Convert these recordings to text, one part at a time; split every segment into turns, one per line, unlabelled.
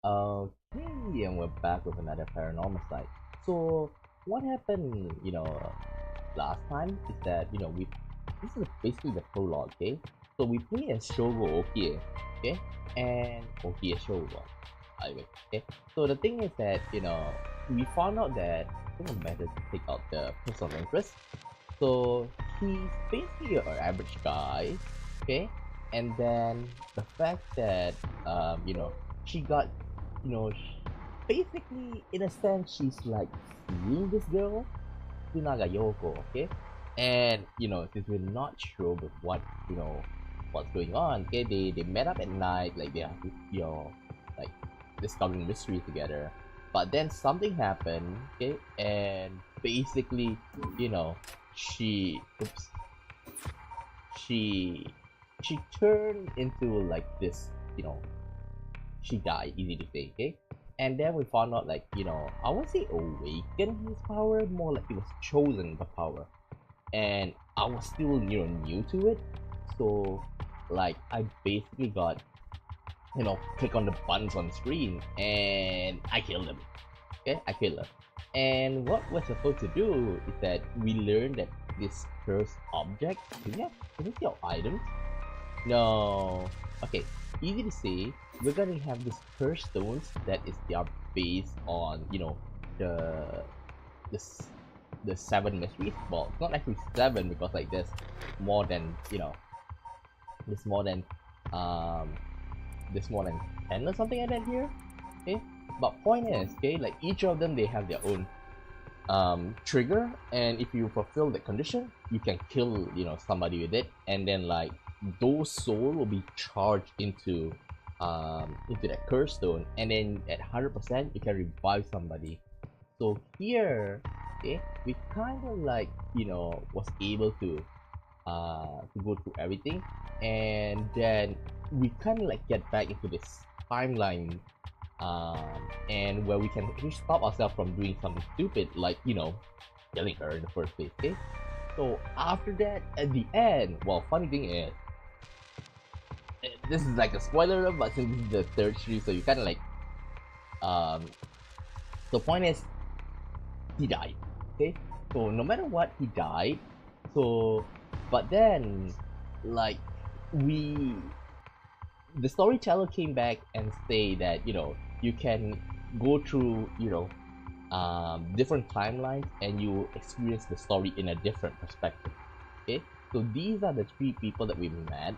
Okay, and we're back with another paranormal site. So, what happened, last time is that, this is basically the prologue, okay? So, we play as Shogo Okie, okay? And Okie Shogo, anyway, okay? So, the thing is that, we found out that, I think it matters to take out the person of interest. So, he's basically an average guy, okay? And then the fact that, she got basically, in a sense, she's like seeing this girl, Sunaga Yoko, okay? And, since we're not sure with what, what's going on, okay? They met up at night, like, they have to, like, discovering mysteries together. But then something happened, okay? And basically, you know, oops, she, she turned into, like, this, you know, she died, easy to say, okay? And then we found out, like, I wouldn't say awaken his power, more like he was chosen the power. And I was still, new to it. So, like, I basically got, click on the buttons on screen and I killed him. Okay, I killed him. And what we're supposed to do is that we learn that this cursed object, can we see our items? No. Okay, easy to say. We're gonna have these cursed stones that is they are based on the the s- the seven mysteries. Well, it's not actually seven because like more than there's more than um there's more than 10 or something like that here. Okay, but point is, okay, like each of them they have their own trigger, and if you fulfill the condition you can kill somebody with it, and then like those soul will be charged into that curse stone, and then at 100% you can revive somebody. So here, okay, we kind of like was able to go through everything, and then we kind of like get back into this timeline, and where we can actually stop ourselves from doing something stupid, like killing her in the first place. Okay, so after that, at the end, well, funny thing is, this is like a spoiler, but since this is the third series, so you kind of like um. The point is, he died. Okay, so no matter what, he died. So, but then, like we the storyteller came back and say that you can go through different timelines and you experience the story in a different perspective. Okay, so these are the three people that we met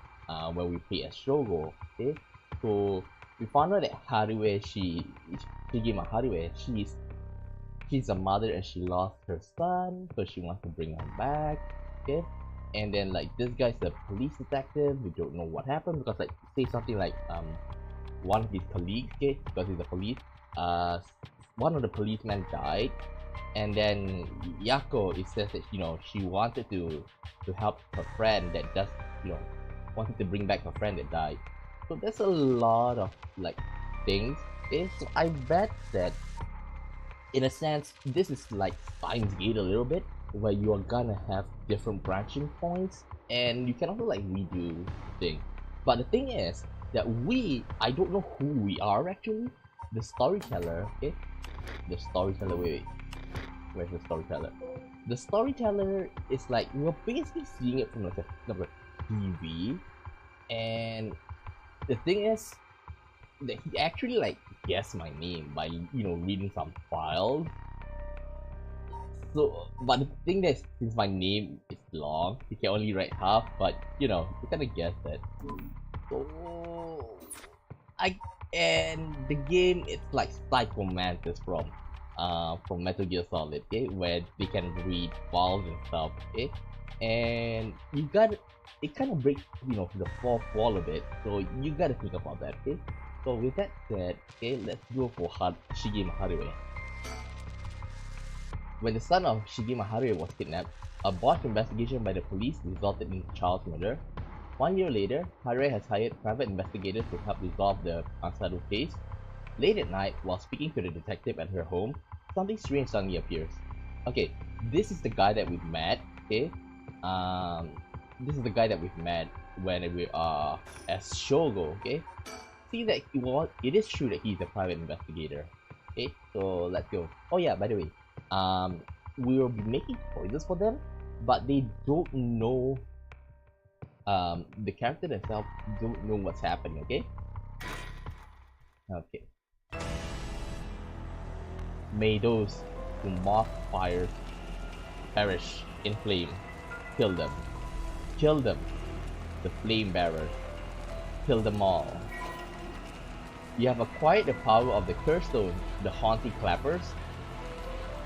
when we play as Shogo. Okay, so we found out that Haruе, Shigima Harue, she's a mother and she lost her son, so she wants to bring him back. Okay, and then like this guy's a police detective. We don't know what happened because like say something like one of his colleagues, okay, because he's a police, uh one of the policemen died, and then Yako, it says that she wanted to help her friend that just you know wanted to bring back her friend that died. So there's a lot of like things. Okay, so I bet that in a sense, this is like Steins Gate a little bit, where you are gonna have different branching points, and you can also like redo the thing. But the thing is that I don't know who we are actually. The storyteller, okay? The storyteller, wait, where's the storyteller? The storyteller is like, we're basically seeing it from like a TV, and the thing is that he actually like guessed my name by reading some files. So, but the thing that since my name is long, you can only write half, but you kind of guess that. So, I and the game it's like Psycho Mantis from Metal Gear Solid, okay, where they can read files and stuff, okay, and you got it kind of breaks the fourth wall a bit, so you gotta think about that, okay. So with that said, okay, let's go for Shigema Haruo. When the son of Shigema Haruo was kidnapped, a botched investigation by the police resulted in Charles' murder. 1 year later, Haruo has hired private investigators to help resolve the unsettled case. Late at night, while speaking to the detective at her home, something strange suddenly appears. Okay, this is the guy that we've met, okay? Um, this is the guy that we've met when we are as Shogo, okay? see that it is true that he's a private investigator. Okay, so let's go. Oh yeah, by the way, um, we will be making choices for them, but they don't know, the character themselves don't know what's happening, okay? Okay. May those who mock fires perish in flame. Kill them. Kill them. The flame bearers. Kill them all. You have acquired the power of the curse stone, the haunting clappers.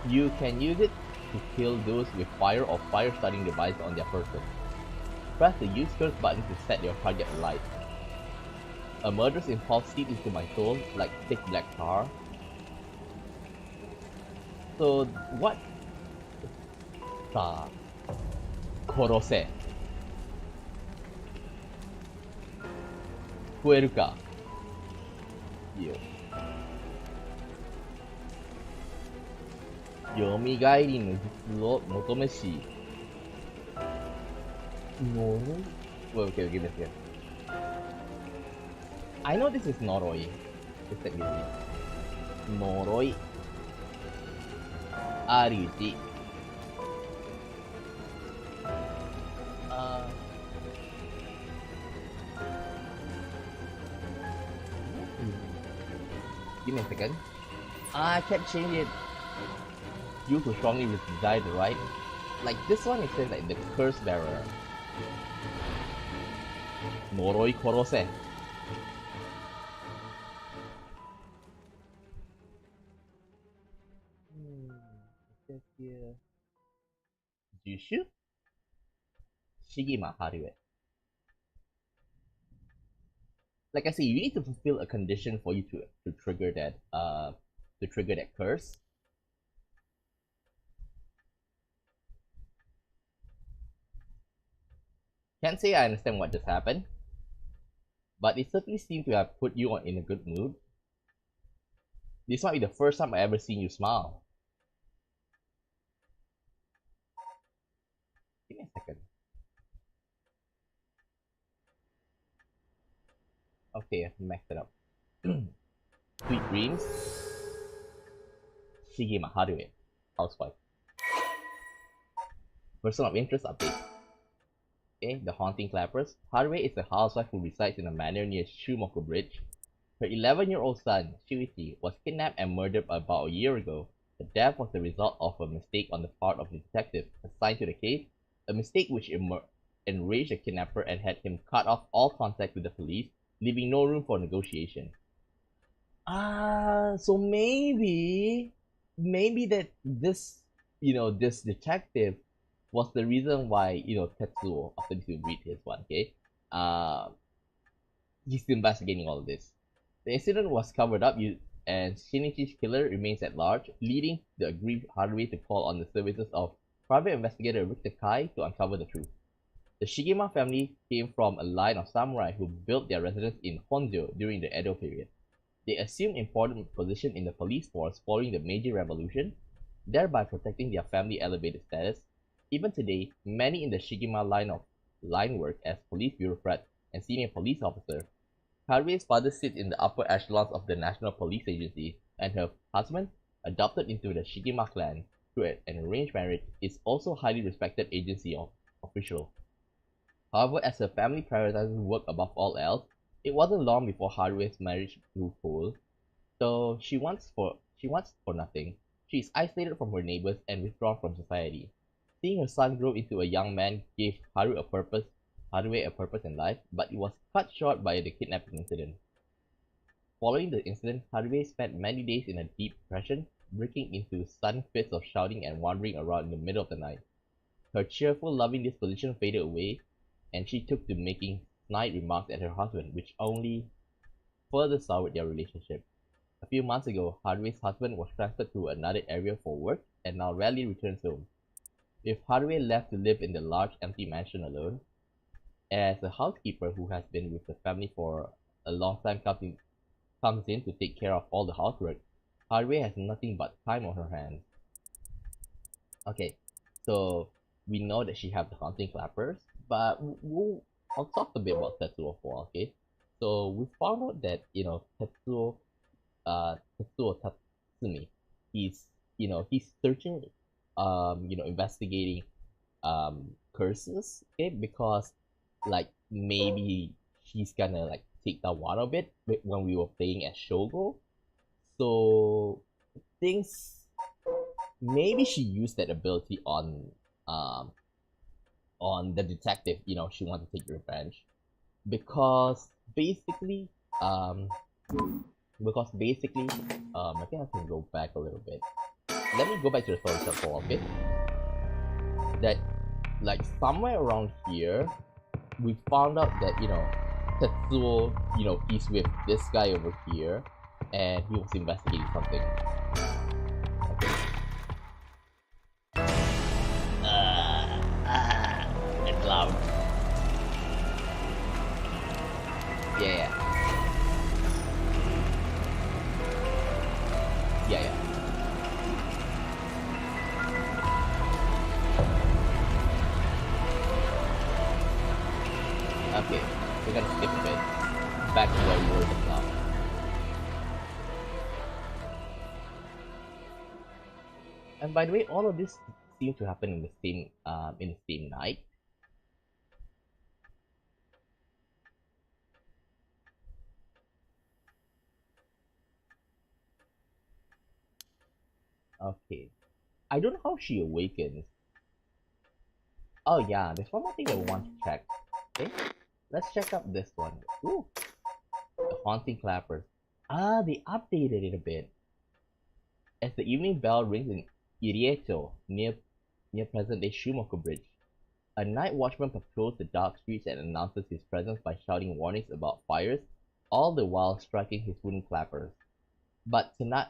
You can use it to kill those with fire or fire starting device on their person. Press the use curse button to set your target alight. A murderous impulse seeps into my soul like thick black tar. So what? Sa korose. 聞こえるかいいよ。蘇りの術を求めし。No? Well, okay, give this again. I know this is Noroi. Just let me see. Noroi. Aruchi. Give me a second. I can't change it. You who strongly desire the right. Like this one, it says like the curse bearer. Noroi korose. It says here. Jushu? Shigima Harue. Like I say, you need to fulfill a condition for you to trigger that curse. Can't say I understand what just happened, but it certainly seemed to have put you in a good mood. This might be the first time I ever seen you smile. Give me a second. Okay, I've maxed it up. Sweet dreams. Shigema Harue, housewife. Person of interest update. Okay, the haunting clappers. Harue is a housewife who resides in a manor near Shumoko Bridge. Her 11-year-old son, Shuichi, was kidnapped and murdered about a year ago. The death was the result of a mistake on the part of the detective assigned to the case, a mistake which enraged the kidnapper and had him cut off all contact with the police, leaving no room for negotiation. So maybe that this detective was the reason why, Tetsuo, after this we read his one, okay? He's investigating all this. The incident was covered up, and Shinichi's killer remains at large, leading the aggrieved Haruhi to call on the services of private investigator Richter Kai to uncover the truth. The Shigema family came from a line of samurai who built their residence in Honjo during the Edo period. They assumed important position in the police force following the Meiji Revolution, thereby protecting their family elevated status. Even today, many in the Shigema line work as police bureaucrat and senior police officer. Harui's father sits in the upper echelons of the National Police Agency, and her husband, adopted into the Shigema clan through an arranged marriage, is also a highly respected agency official. However, as her family prioritizes work above all else, it wasn't long before Harui's marriage grew cold. So she wants for nothing. She is isolated from her neighbors and withdrawn from society. Seeing her son grow into a young man gave Harue a purpose in life, but it was cut short by the kidnapping incident. Following the incident, Harue spent many days in a deep depression, breaking into sudden fits of shouting and wandering around in the middle of the night. Her cheerful, loving disposition faded away, and she took to making snide remarks at her husband, which only further soured their relationship. A few months ago, Harue's husband was transferred to another area for work and now rarely returns home. With Harue left to live in the large empty mansion alone, as a housekeeper who has been with the family for a long time comes in to take care of all the housework, Harue has nothing but time on her hands. Okay, so we know that she have the haunting clappers, but I'll talk a bit about Tetsuo for, okay? So we found out that Tetsuo Tatsumi, he's he's searching, investigating curses, okay, because like maybe she's gonna like take that one of it when we were playing as Shogo. So things maybe she used that ability um on the detective. She wanted to take revenge because basically um I think I can go back a little bit. Let me go back to the story chart for a bit. That like somewhere around here we found out that Tetsuo, he's with this guy over here and he was investigating something. Okay. It's loud. Yeah, yeah, yeah. Okay, we're gonna skip a bit. Back to where we were just now. And by the way, all of this seemed to happen in the same night. Okay. I don't know how she awakens. Oh yeah, there's one more thing I want to check. Okay, let's check out this one. Ooh, the haunting clappers. Ah, they updated it a bit. As the evening bell rings in Irieto, near present-day Shumoko Bridge, a night watchman patrols the dark streets and announces his presence by shouting warnings about fires, all the while striking his wooden clappers. But tonight,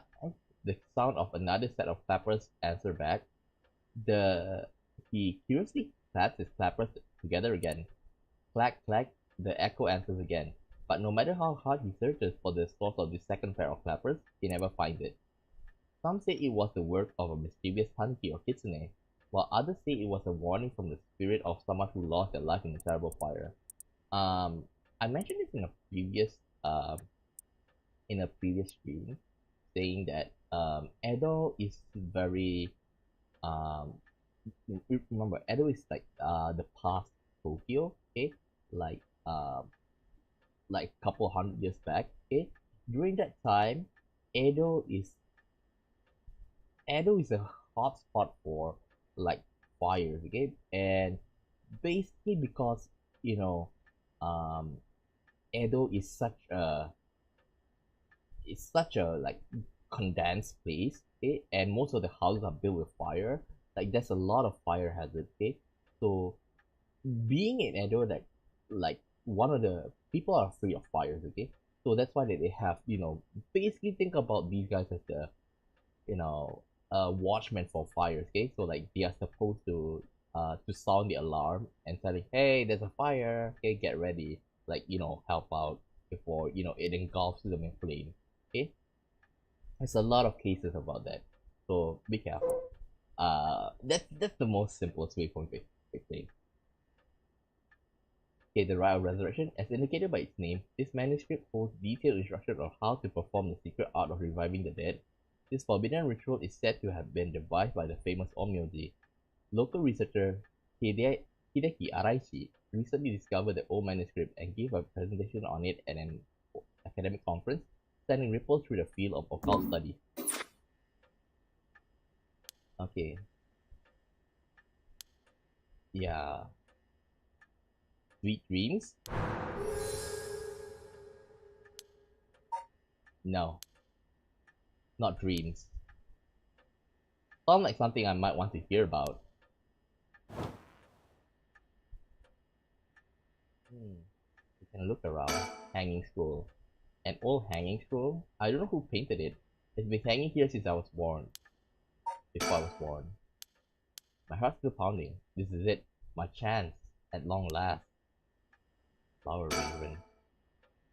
the sound of another set of clappers answer back. The He curiously claps his clappers together again. Clack, clack, the echo answers again. But no matter how hard he searches for the source of this second pair of clappers, he never finds it. Some say it was the work of a mischievous tanuki or kitsune, while others say it was a warning from the spirit of someone who lost their life in a terrible fire. Um, I mentioned this in a previous stream, saying that Edo is very um remember Edo is like the past Tokyo, okay, like like couple hundred years back, okay. During that time, Edo is Edo is a hotspot for like fires, okay, and basically because you know um Edo is such a like condensed place, okay, and most of the houses are built with fire. Like there's a lot of fire hazards, okay. So being in Edo, like one of the people are afraid of fires, okay. So that's why they have basically think about these guys as the you know watchmen for fires, okay. So like they are supposed to sound the alarm and telling, hey, there's a fire, okay, get ready, like help out before it engulfs them in flame, okay. There's a lot of cases about that, so be careful. That's the most simplest way for me to explain. Okay, the Rite of Resurrection. As indicated by its name, this manuscript holds detailed instructions on how to perform the secret art of reviving the dead. This forbidden ritual is said to have been devised by the famous Onmyoji. Local researcher Hideki Araishi recently discovered the old manuscript and gave a presentation on it at an academic conference, sending ripples through the field of occult study. Okay, yeah. Sweet dreams? No, not dreams. Sound like something I might want to hear about. You can look around. Hanging scroll. An old hanging scroll? I don't know who painted it. It's been hanging here since I was born. Before I was born. My heart's still pounding. This is it. My chance. At long last. Flower arrangement.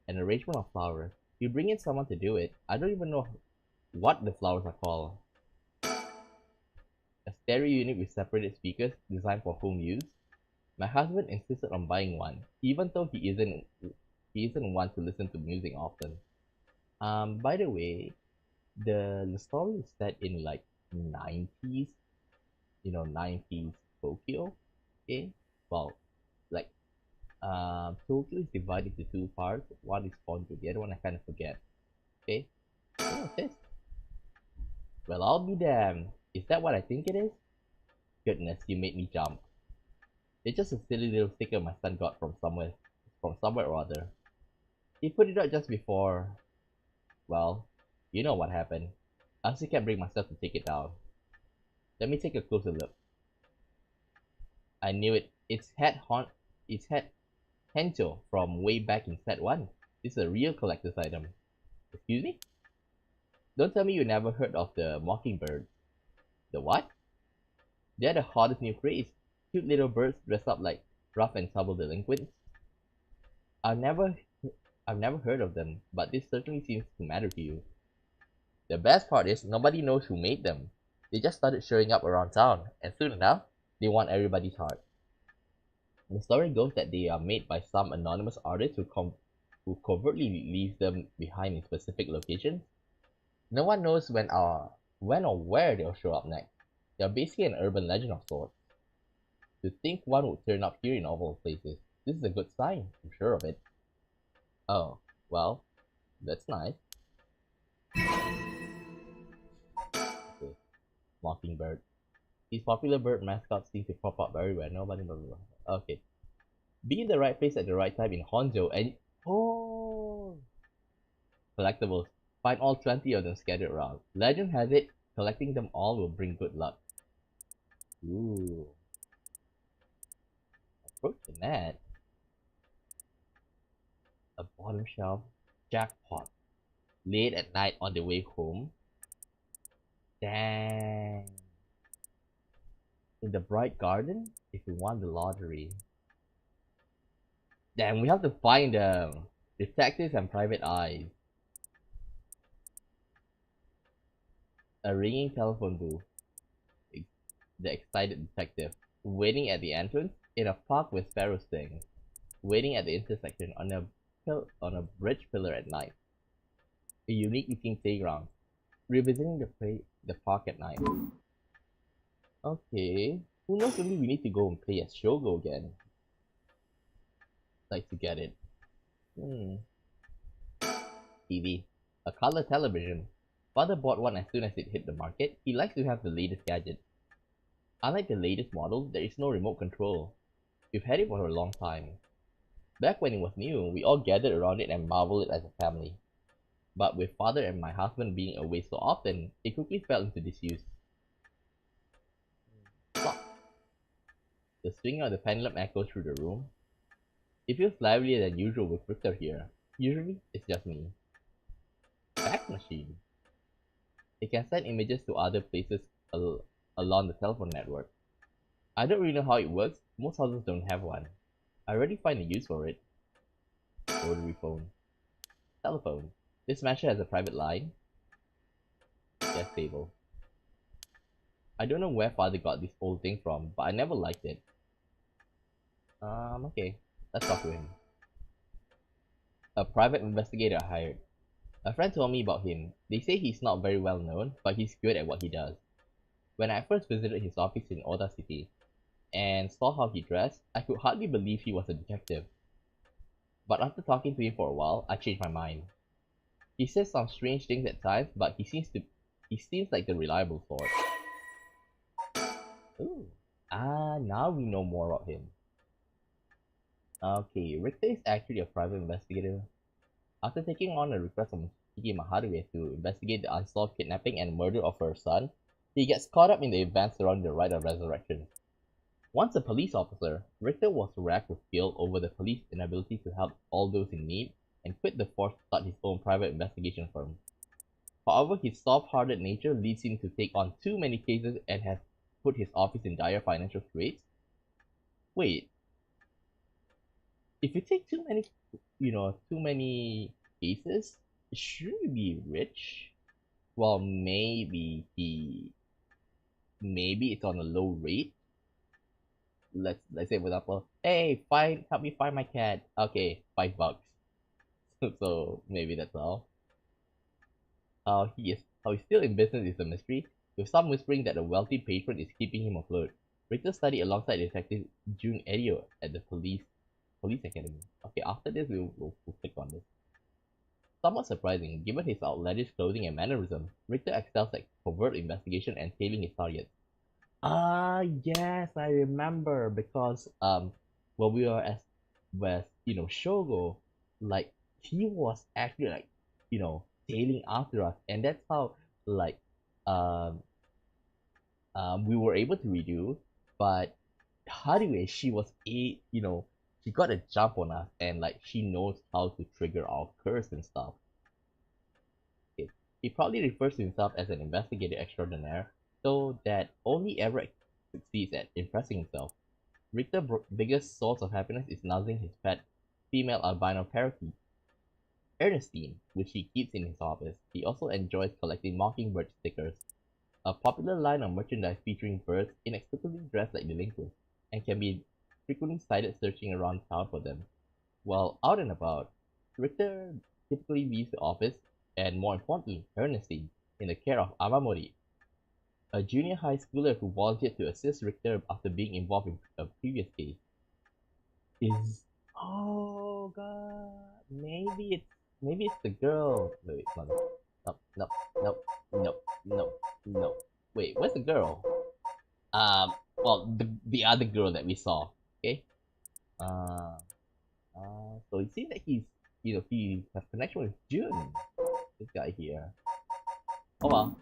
An arrangement of flowers. You bring in someone to do it. I don't even know what the flowers are called. A stereo unit with separated speakers designed for home use. My husband insisted on buying one, even though he isn't one to listen to music often. By the way, the story is set in like 90s, 90s Tokyo. Okay, well, like Tokyo is divided into two parts. One is Honjo, the other one I kind of forget. Okay, what's this? Well, I'll be damned. Is that what I think it is? Goodness, you made me jump. It's just a silly little sticker my son got from somewhere or other. He put it out just before. Well, you know what happened. I still can't bring myself to take it down. Let me take a closer look. I knew it. It's had Hencho from way back in set 1. This is a real collector's item. Excuse me? Don't tell me you never heard of the Mockingbird. The what? They're the hottest new craze. Cute little birds dressed up like rough and tumble delinquents. I've never I've never heard of them, but this certainly seems to matter to you. The best part is nobody knows who made them. They just started showing up around town, and soon enough, they won everybody's heart. The story goes that they are made by some anonymous artist who covertly leaves them behind in specific locations. No one knows when or where they'll show up next. They're basically an urban legend of sorts. To think one would turn up here in of all places. This is a good sign, I'm sure of it. Oh, well, that's nice. Okay. Mockingbird. These popular bird mascots seem to pop up everywhere. Nobody knows. Okay. Be in the right place at the right time in Honjo and oh, collectibles. Find all 20 of them scattered around. Legend has it, collecting them all will bring good luck. Ooh. Approaching that. A bottom shelf jackpot. Late at night on the way home. Dang. In the bright garden? If you won the lottery. Damn, we have to find them. Detectives and private eyes. A ringing telephone booth. The excited detective. Waiting at the entrance in a park with sparrows sing. Waiting at the intersection on a bridge pillar at night. A unique looking playground. Revisiting the park at night. Okay. Who knows, maybe we need to go and play as Shogo again. Like to get it. TV. A color television. Father bought one as soon as it hit the market. He likes to have the latest gadget. Unlike the latest model, there is no remote control. We've had it for a long time. Back when it was new, we all gathered around it and marveled as a family. But with father and my husband being away so often, it quickly fell into disuse. Clock. The swinging of the pendulum echoes through the room. It feels livelier than usual with Richter here. Usually, it's just me. Fax machine. It can send images to other places along the telephone network. I don't really know how it works. Most houses don't have one. I already find a use for it. Rotary phone. Telephone. This smasher has a private line. Desk table. I don't know where father got this old thing from, but I never liked it. Okay. Let's talk to him. A private investigator I hired. A friend told me about him. They say he's not very well known, but he's good at what he does. When I first visited his office in Oda City, and saw how he dressed, I could hardly believe he was a detective. But after talking to him for a while, I changed my mind. He says some strange things at times, but he seems like the reliable sort. Ooh. Now we know more about him. Okay, Richter is actually a private investigator. After taking on a request from Shiki Maharuye to investigate the unsolved kidnapping and murder of her son, he gets caught up in the events surrounding the Rite of Resurrection. Once a police officer, Richter was racked with guilt over the police's inability to help all those in need and quit the force to start his own private investigation firm. However, his soft-hearted nature leads him to take on too many cases and has put his office in dire financial straits. Wait, if you take too many cases, shouldn't you be rich? Well, maybe it's on a low rate. Let's say for example, hey, help me find my cat. Okay, $5. So maybe that's all. How he's still in business is a mystery, with some whispering that a wealthy patron is keeping him afloat. Richter studied alongside Detective June Edio at the police academy. Okay, after this we'll click on this. Somewhat surprising, given his outlandish clothing and mannerism, Richter excels at covert investigation and tailing his targets. Yes, I remember because when we were as with Shogo, like he was actually like tailing after us, and that's how like um we were able to redo. But Haruwe, she was she got a jump on us, and like she knows how to trigger our curse and stuff. Okay. He probably refers to himself as an investigator extraordinaire, though that only ever succeeds at impressing himself. Richter's biggest source of happiness is nuzzling his pet female albino parakeet, Ernestine, which he keeps in his office. He also enjoys collecting mockingbird stickers, a popular line of merchandise featuring birds inexplicably dressed like delinquents, and can be frequently sighted searching around town for them. While out and about, Richter typically leaves the office, and more importantly, Ernestine, in the care of Amamori, a junior high schooler who volunteered to assist Richter after being involved in a previous case. Is oh god, maybe it's the girl. Wait, no, no, no, no, no, no, no. Wait, where's the girl? Well, the other girl that we saw. Okay. Uh, so it seems that he has connection with June. This guy here. Oh well.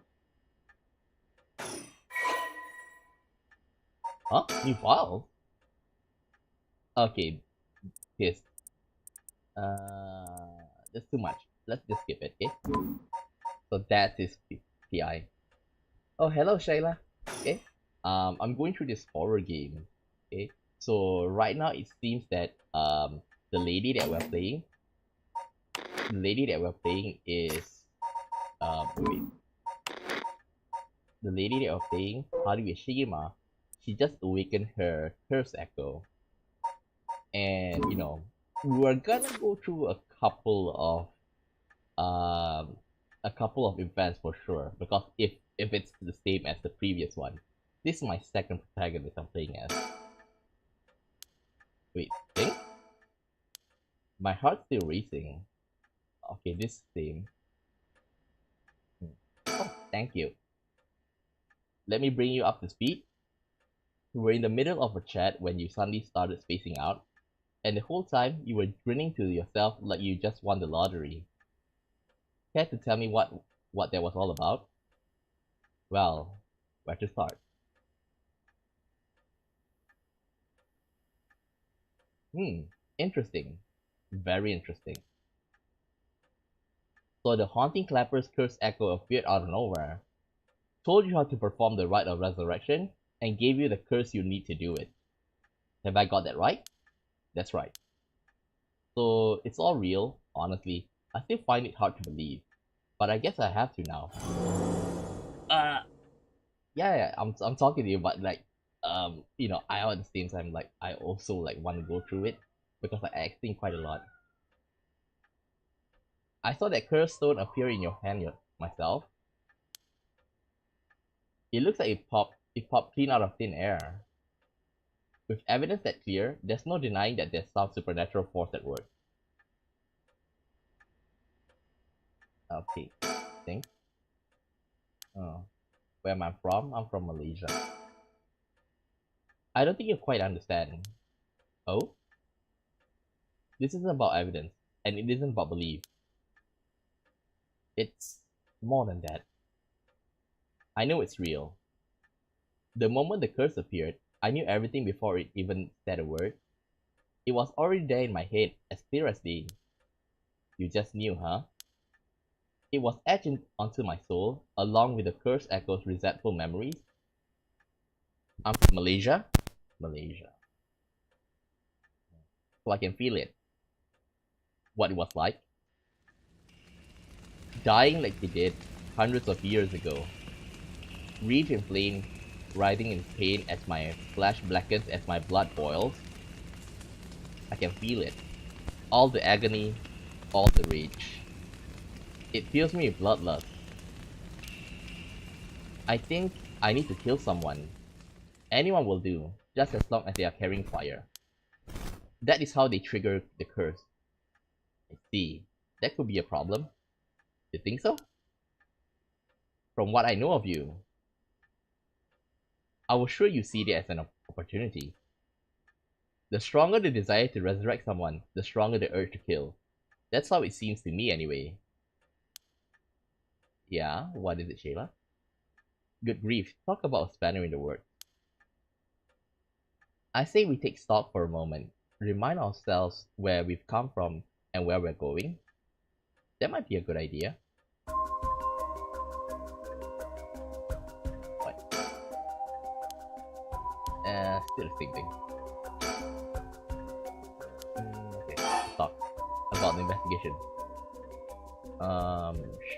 Huh? New file? Okay, this. That's too much. Let's just skip it, okay? So that's his PI. Oh, hello, Shayla. Okay. I'm going through this horror game. Okay. So right now it seems that the lady that we're playing, is wait. The lady that we're playing, Haruhi Shigema, she just awakened her curse echo, and we're gonna go through a couple of events for sure, because if it's the same as the previous one, this is my second protagonist I'm playing as. Wait, think? My heart's still racing. Okay, this same. Oh, thank you. Let me bring you up to speed. We were in the middle of a chat when you suddenly started spacing out, and the whole time you were grinning to yourself like you just won the lottery. Care to tell me what that was all about? Well, where to start? Interesting. Very interesting. So the haunting clapper's curse echo appeared out of nowhere, told you how to perform the Rite of Resurrection, and gave you the curse you need to do it. Have I got that right? That's right. So it's all real, honestly. I still find it hard to believe, but I guess I have to now. Uh, yeah, I'm talking to you, but like, I at the same time, like, I also like want to go through it because I acting quite a lot. I saw that curse stone appear in your hand myself. It looks like it popped clean out of thin air. With evidence that clear, there's no denying that there's some supernatural force at work. Okay, think. Oh, where am I from? I'm from Malaysia. I don't think you quite understand. Oh? This isn't about evidence, and it isn't about belief. It's more than that. I know it's real. The moment the curse appeared, I knew everything before it even said a word. It was already there in my head, as clear as day. You just knew, huh? It was etched onto my soul, along with the curse echo's resentful memories. I'm from Malaysia. Malaysia. So I can feel it. What it was like. Dying like he did hundreds of years ago. Wreathed in flame, writhing in pain as my flesh blackens as my blood boils. I can feel it. All the agony, all the rage. It fills me with bloodlust. I think I need to kill someone. Anyone will do, just as long as they are carrying fire. That is how they trigger the curse. I see. That could be a problem. You think so? From what I know of you, I was sure you see it as an opportunity. The stronger the desire to resurrect someone, the stronger the urge to kill. That's how it seems to me anyway. Yeah, what is it, Shayla? Good grief, talk about a spanner in the works. I say we take stock for a moment, remind ourselves where we've come from and where we're going. That might be a good idea. What? Still the same thing. Okay, talk about the investigation.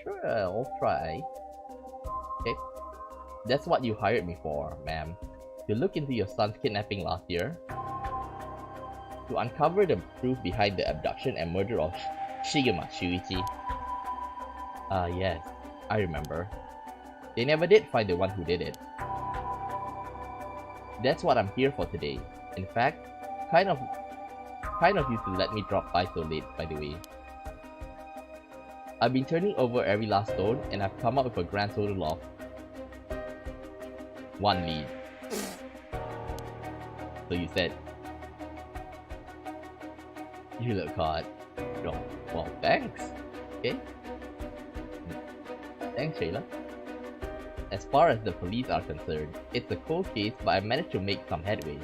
Sure, I'll try. Okay. That's what you hired me for, ma'am. To look into your son's kidnapping last year. To uncover the truth behind the abduction and murder of Shigema Shuichi. Yes, I remember. They never did find the one who did it. That's what I'm here for today. In fact, kind of you to let me drop by so late, by the way. I've been turning over every last stone, and I've come up with a grand total of 1 lead. So you said, you look hot. No, well, thanks. Okay. Thanks, Shayla. As far as the police are concerned, it's a cold case, but I managed to make some headway.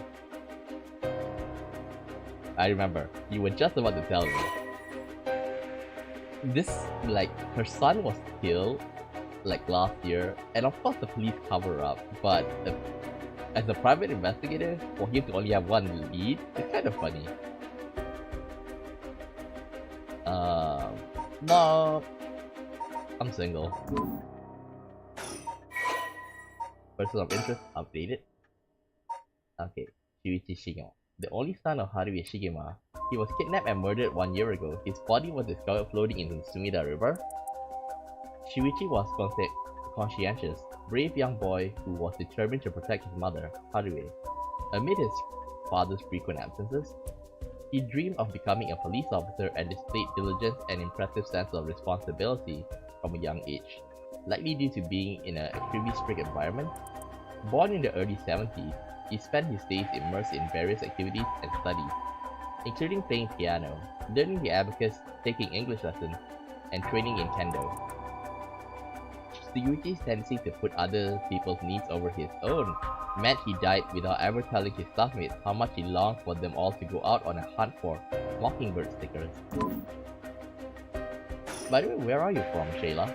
I remember, you were just about to tell me. This, like, her son was killed, like, last year, and of course the police cover up, but as a private investigator, for him to only have 1 lead, it's kind of funny. No, I'm single. Person of interest updated. Okay, Shuichi Shigema, the only son of Haruhi Shigema. He was kidnapped and murdered 1 year ago. His body was discovered floating in the Sumida River. Shuichi was conscientious, brave young boy who was determined to protect his mother, Haruhi. Amid his father's frequent absences, he dreamed of becoming a police officer and displayed diligence and impressive sense of responsibility from a young age, likely due to being in an extremely strict environment. Born in the early 70s, he spent his days immersed in various activities and studies, including playing piano, learning the abacus, taking English lessons, and training in kendo. Shuichi's tendency to put other people's needs over his own meant he died without ever telling his classmates how much he longed for them all to go out on a hunt for mockingbird stickers. By the way, where are you from, Shayla?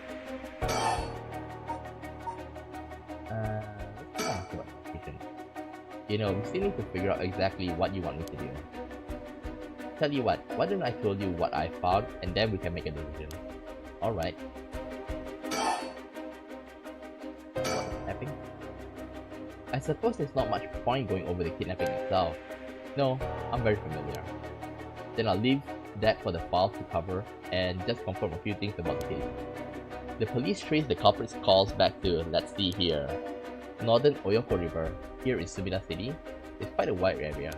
Let's talk about education. You know, we still need to figure out exactly what you want me to do. Tell you what, why don't I tell you what I found and then we can make a decision. Alright. Kidnapping? I suppose there's not much point going over the kidnapping itself. No, I'm very familiar. Then I'll leave that for the files to cover and just confirm a few things about the case. The police traced the culprit's calls back to, let's see here, northern Oyoko River, here in Sumida City. It's quite a wide area.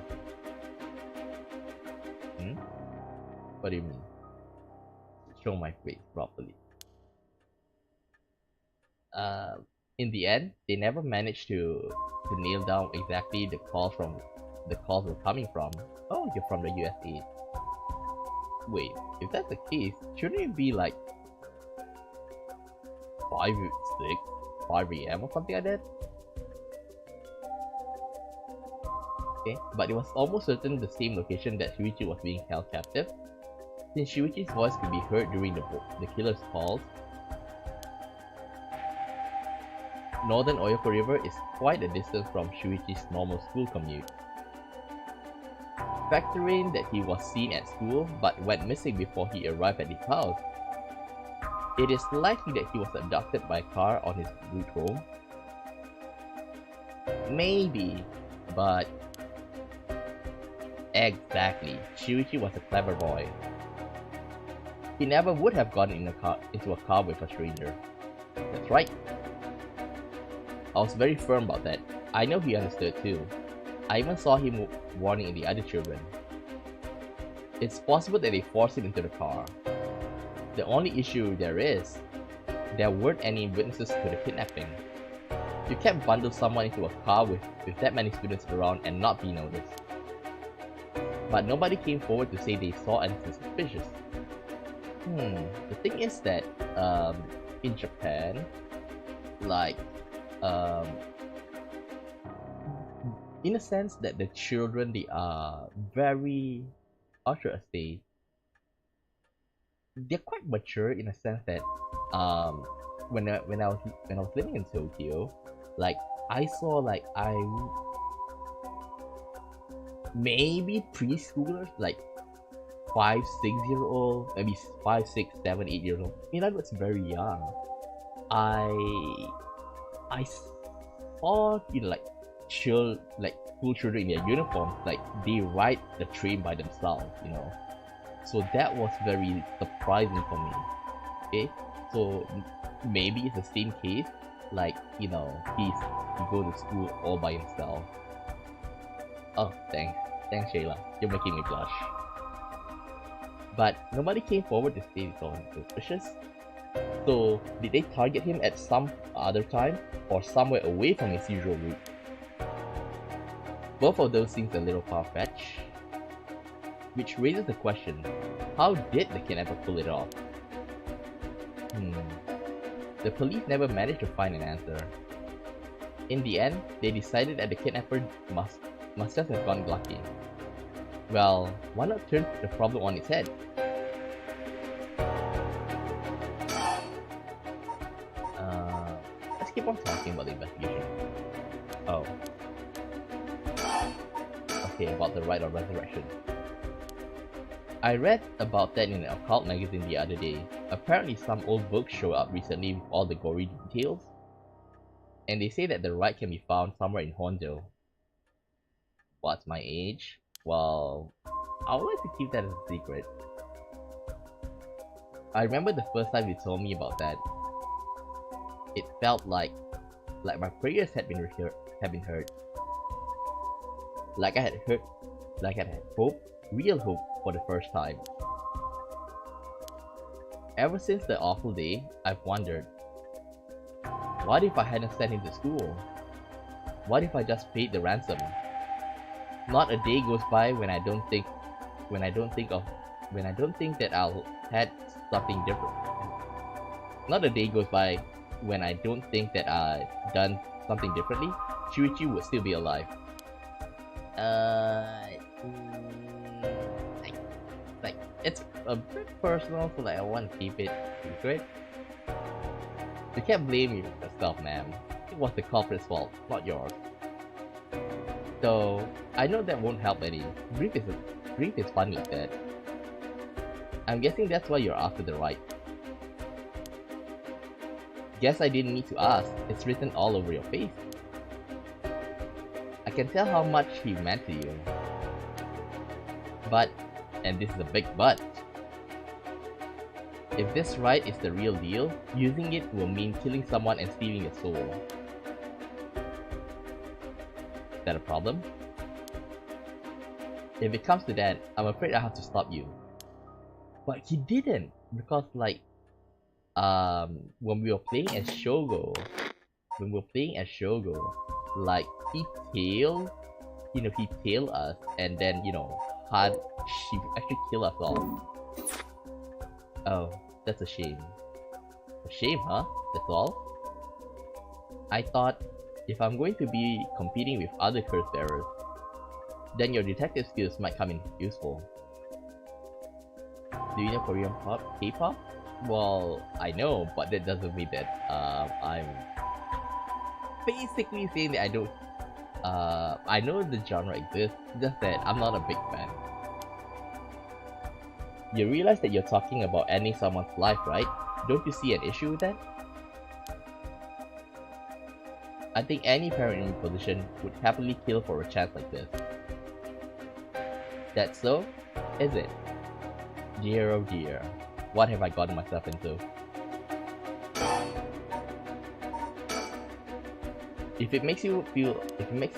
What do you mean? Show my face properly. In the end, they never managed to nail down exactly the calls were coming from. Oh, you're from the USA. Wait, if that's the case, shouldn't it be like 5 AM or something like that? Okay, but it was almost certain the same location that Shuichi was being held captive. Since Shuichi's voice could be heard during the killer's calls, northern Oyoko River is quite a distance from Shuichi's normal school commute. Factor in that he was seen at school but went missing before he arrived at his house. It is likely that he was abducted by a car on his route home. Maybe, but exactly, Shuichi was a clever boy. he never would have gotten into a car with a stranger. That's right. I was very firm about that. I know he understood too. I even saw him warning the other children. It's possible that they forced him into the car. The only issue there weren't any witnesses to the kidnapping. You can't bundle someone into a car with that many students around and not be noticed. But nobody came forward to say they saw anything suspicious. The thing is that, in Japan, like, in a sense that the children, they are very, how should I say, they're quite mature in a sense that, when I was living in Tokyo, like, I saw, like, maybe preschoolers, like 5, 6-year-old, maybe 5, 6, 7, 8 years old. You know, that's very young. I saw, you know, like school children in their uniforms, like they ride the train by themselves, you know. So that was very surprising for me. Okay, so maybe it's the same case, like, you know, he go to school all by himself. Oh, thanks, Shayla. You're making me blush. But nobody came forward to say they saw him suspicious. So, did they target him at some other time, or somewhere away from his usual route? Both of those seems a little far-fetched. Which raises the question, how did the kidnapper pull it off? The police never managed to find an answer. In the end, they decided that the kidnapper must just have gone lucky. Well, why not turn the problem on its head? Let's keep on talking about the investigation. Oh. Okay, about the Rite of Resurrection. I read about that in an occult magazine the other day. Apparently some old books show up recently with all the gory details. And they say that the rite can be found somewhere in Honjo. What's my age? Well, I would like to keep that as a secret. I remember the first time you told me about that. It felt like my prayers had been heard. Like I had hope, real hope, for the first time. Ever since the awful day, I've wondered, what if I hadn't sent him to school? What if I just paid the ransom? Not a day goes by when I don't think that I'll had something different. Not a day goes by when I don't think that I've done something differently. Shuichi would still be alive. Like it's a bit personal, so like I want to keep it secret. You can't blame yourself, man. It was the culprit's fault, not yours. So I know that won't help any. Grief is fun like that. I'm guessing that's why you're after the right. Guess I didn't need to ask. It's written all over your face. I can tell how much he meant to you. But, and this is a big but, if this rite is the real deal, using it will mean killing someone and stealing their soul. Is that a problem? If it comes to that, I'm afraid I have to stop you. But he didn't, because like, when we were playing as Shogo, like he tailed us, and then she actually killed us all. Oh, that's a shame. A shame, huh? That's all? I thought, if I'm going to be competing with other curse bearers, then your detective skills might come in useful. Do you know Korean pop? K-pop? Well, I know, but that doesn't mean that I'm basically saying that I don't. I know the genre exists, just that I'm not a big fan. You realize that you're talking about ending someone's life, right? Don't you see an issue with that? I think any parent in your position would happily kill for a chance like this. That's so? Is it? Dear oh dear. What have I gotten myself into? If it makes you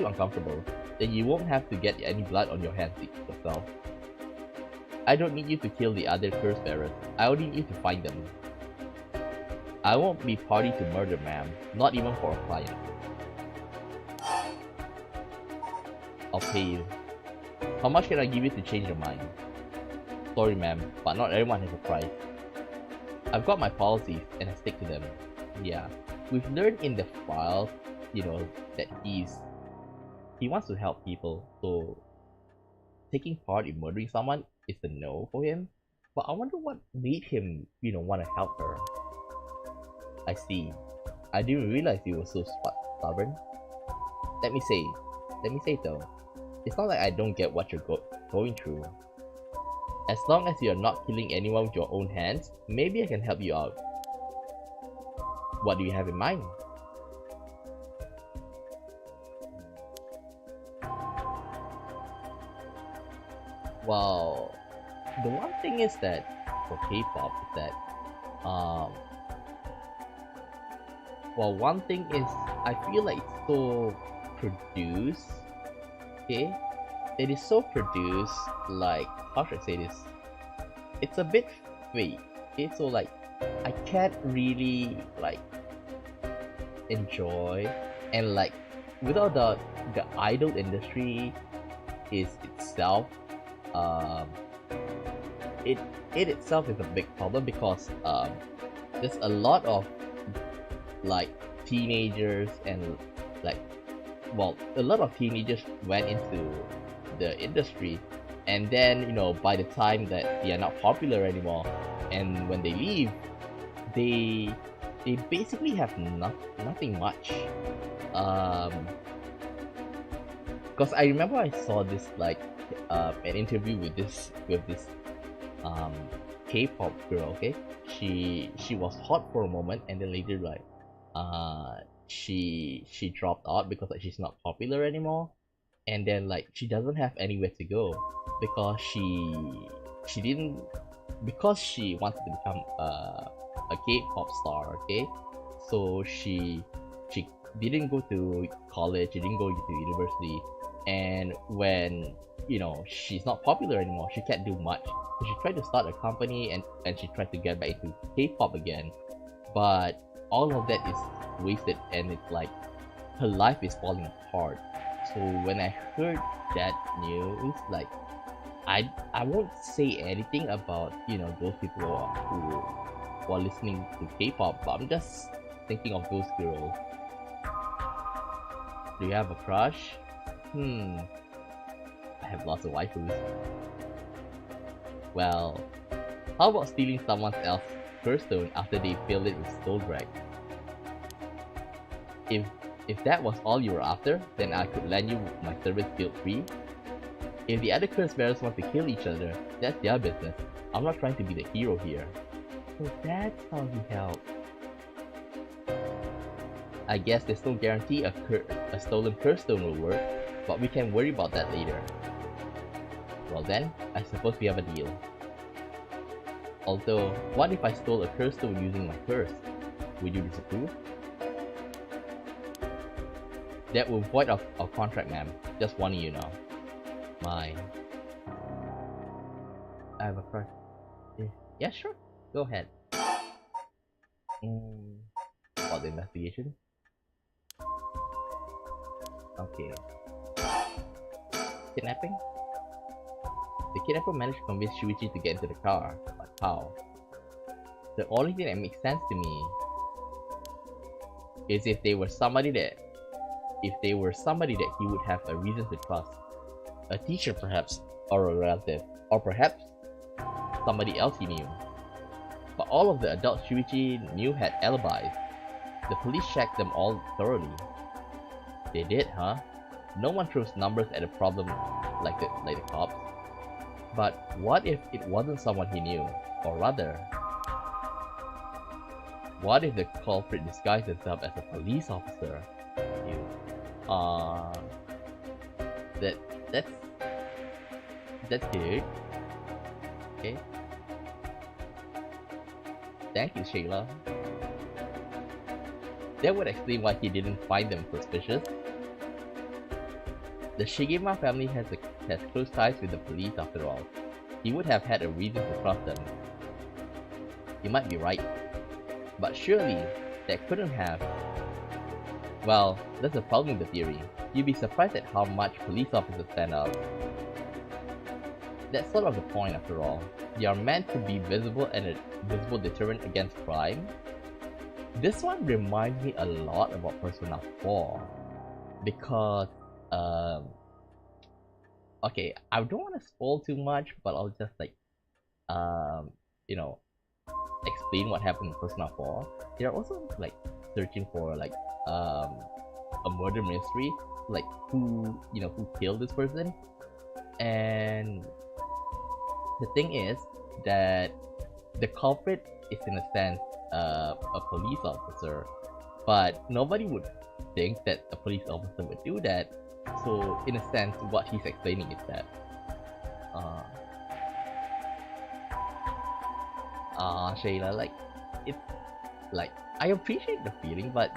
uncomfortable, then you won't have to get any blood on your hands yourself. I don't need you to kill the other curse bearers. I only need you to find them. I won't be party to murder, ma'am. Not even for a client. I'll pay you. How much can I give you to change your mind? Sorry, ma'am, but not everyone has a price. I've got my policies, and I stick to them. Yeah, we've learned in the files, that he wants to help people, so taking part in murdering someone is a no for him. But I wonder what made him, want to help her. I see. I didn't realize you were so stubborn. Let me say though, it's not like I don't get what you're going through. As long as you're not killing anyone with your own hands, maybe I can help you out. What do you have in mind? Well, the one thing is that for K-pop is that one thing is I feel like it's so produced. Okay, it is so produced, like, how should I say this? It's a bit fake. Okay, so like I can't really like enjoy, and like without the idol industry is itself it itself is a big problem because there's a lot of like teenagers and like a lot of teenagers went into the industry, and then by the time that they are not popular anymore, and when they leave, they basically have nothing much. Because I remember I saw this like an interview with this K-pop girl. Okay, she was hot for a moment, and then later like she dropped out because like she's not popular anymore, and then like she doesn't have anywhere to go because she didn't because she wanted to become a K-pop star. Okay, so she didn't go to college, she didn't go to university, and when she's not popular anymore, she can't do much. So she tried to start a company, and she tried to get back into K-pop again, but all of that is wasted, and it's like her life is falling apart. So when I heard that news, like I won't say anything about those people who are listening to K-pop, but I'm just thinking of those girls. Do you have a crush? I have lots of waifus. Well, how about stealing someone else's birthstone after they filled it with soul drag? If that was all you were after, then I could lend you my service guilt free. If the other curse bearers want to kill each other, that's their business. I'm not trying to be the hero here. So that's how he helped. I guess there's no guarantee a stolen curse stone will work, but we can worry about that later. Well then, I suppose we have a deal. Although, what if I stole a curse stone using my curse? Would you disapprove? That will void our contract, ma'am. Just warning you now. Mine. I have a crush. Yeah, sure. Go ahead. About the investigation? Okay. Kidnapping? The kidnapper managed to convince Shuichi to get into the car, but how? The only thing that makes sense to me is if they were somebody that he would have a reason to trust. A teacher perhaps, or a relative, or perhaps somebody else he knew. But all of the adults Shuichi knew had alibis. The police checked them all thoroughly. They did, huh? No one throws numbers at a problem like the cops. But what if it wasn't someone he knew? Or rather, what if the culprit disguised himself as a police officer? That's good. Okay. Thank you, Shayla. That would explain why he didn't find them suspicious. The Shigema family has close ties with the police after all. He would have had a reason to trust them. You might be right. But surely, that couldn't have. Well, that's the problem with the theory. You'd be surprised at how much police officers stand up. That's sort of the point after all. You're meant to be visible and a visible deterrent against crime. This one reminds me a lot about Persona 4. Because, okay, I don't want to spoil too much, but I'll just like, you know, explain what happened in Persona 4. They're also like searching for like, a murder mystery, like who killed this person. And the thing is that the culprit is in a sense a police officer, but nobody would think that a police officer would do that. So in a sense, what he's explaining is that Shayla, like, it's like, I appreciate the feeling, but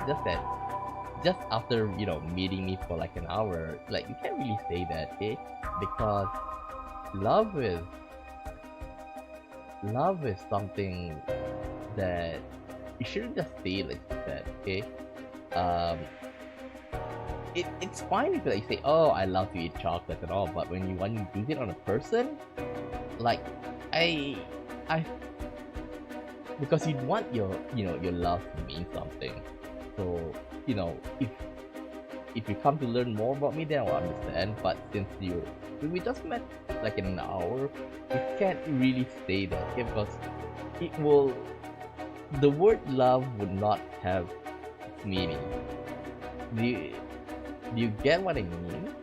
just after meeting me for like an hour, like, you can't really say that, okay? Because love is something that you shouldn't just say like that, okay? It's fine if you say, oh, I love to eat chocolate and all, but when you want to use it on a person, like, I because you'd want your love to mean something. So if you come to learn more about me, then I'll understand. But since we just met like in an hour, you can't really say that, okay? Because the word love would not have meaning. Do you get what I mean?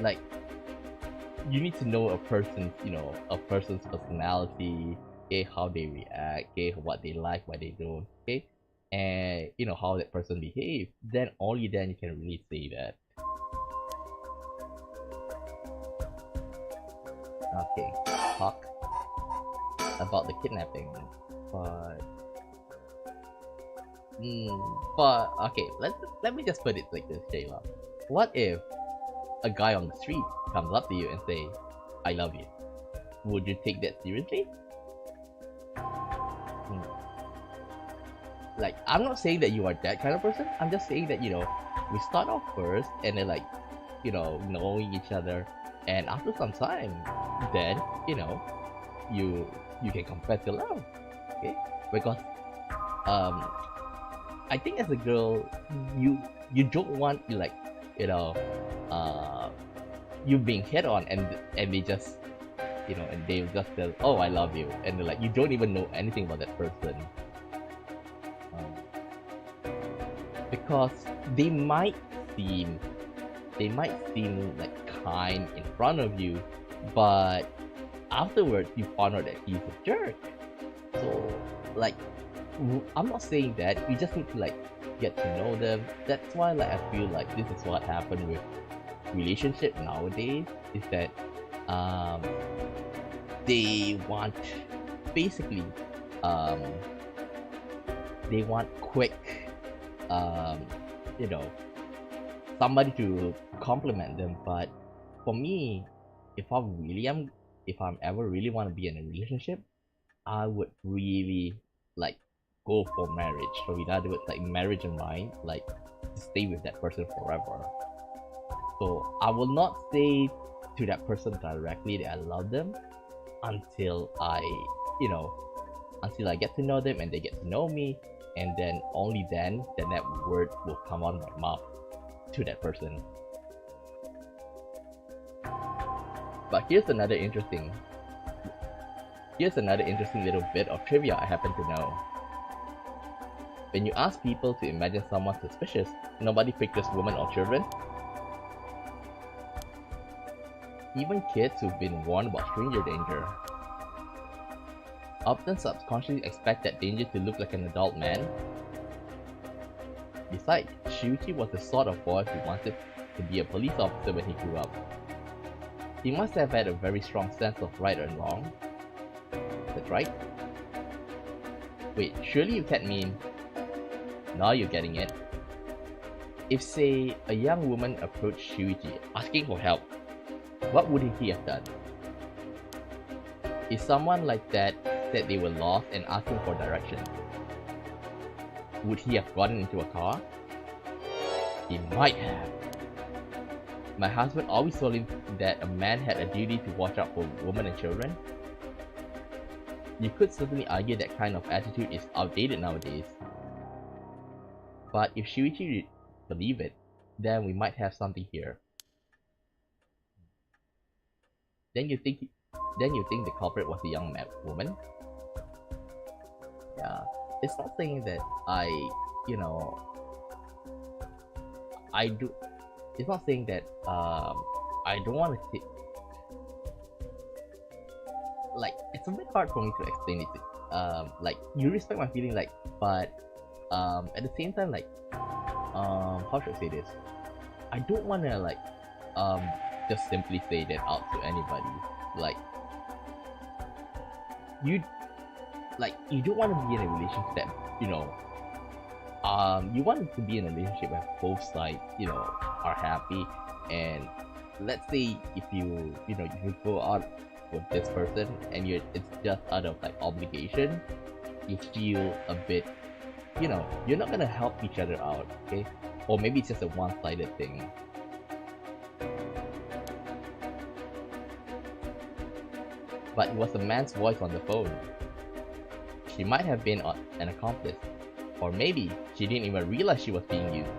Like, you need to know a person's personality, okay, how they react, okay, what they like, what they don't, okay, and how that person behaves. Then only then you can really say that. Okay, talk about the kidnapping, but okay, let me just put it like this, Shayla. What if a guy on the street comes up to you and say, I love you? Would you take that seriously? Like, I'm not saying that you are that kind of person. I'm just saying that, we start off first and then, like, knowing each other, and after some time, then, you can confess your love, okay? Because, I think as a girl, you don't want to, like, you being hit on and they just and they'll just tell, oh, I love you, and like, you don't even know anything about that person, because they might seem like kind in front of you, but afterwards you found out that he's a jerk. So, like, I'm not saying that, you just need to, like, get to know them. That's why, like, I feel like this is what happened with relationship nowadays, is that they want, basically, they want quick, somebody to compliment them. But for me, if I'm ever really want to be in a relationship, I would really, like, go for marriage. So in other words, like, marriage in mind, like, to stay with that person forever. So I will not say to that person directly that I love them until I get to know them and they get to know me, and then only then that word will come out of my mouth to that person. But here's another interesting little bit of trivia I happen to know. When you ask people to imagine someone suspicious, nobody pictures women or children. Even kids who've been warned about stranger danger often subconsciously expect that danger to look like an adult man. Besides, Shuichi was the sort of boy who wanted to be a police officer when he grew up. He must have had a very strong sense of right and wrong. methods, right? Wait, surely you can't mean... Now you're getting it. If, say, a young woman approached Shuichi asking for help, what would he have done? If someone like that said they were lost and asking for directions, would he have gotten into a car? He might have. My husband always told him that a man had a duty to watch out for women and children. You could certainly argue that kind of attitude is outdated nowadays. But if Shuichi believed it, then we might have something here. Then you think the culprit was a young woman? Yeah, it's not saying that it's not saying that I don't want to like, it's a bit hard for me to explain it. Like, you respect my feeling, like, but at the same time, like, how should I say this? I don't want to like just simply say that out to anybody. Like, you don't want to be in a relationship that, you want to be in a relationship where both sides, are happy. And let's say if you go out with this person and it's just out of like obligation, you feel a bit, you're not gonna help each other out, okay? Or maybe it's just a one-sided thing. But it was a man's voice on the phone. She might have been an accomplice. Or maybe she didn't even realize she was being used.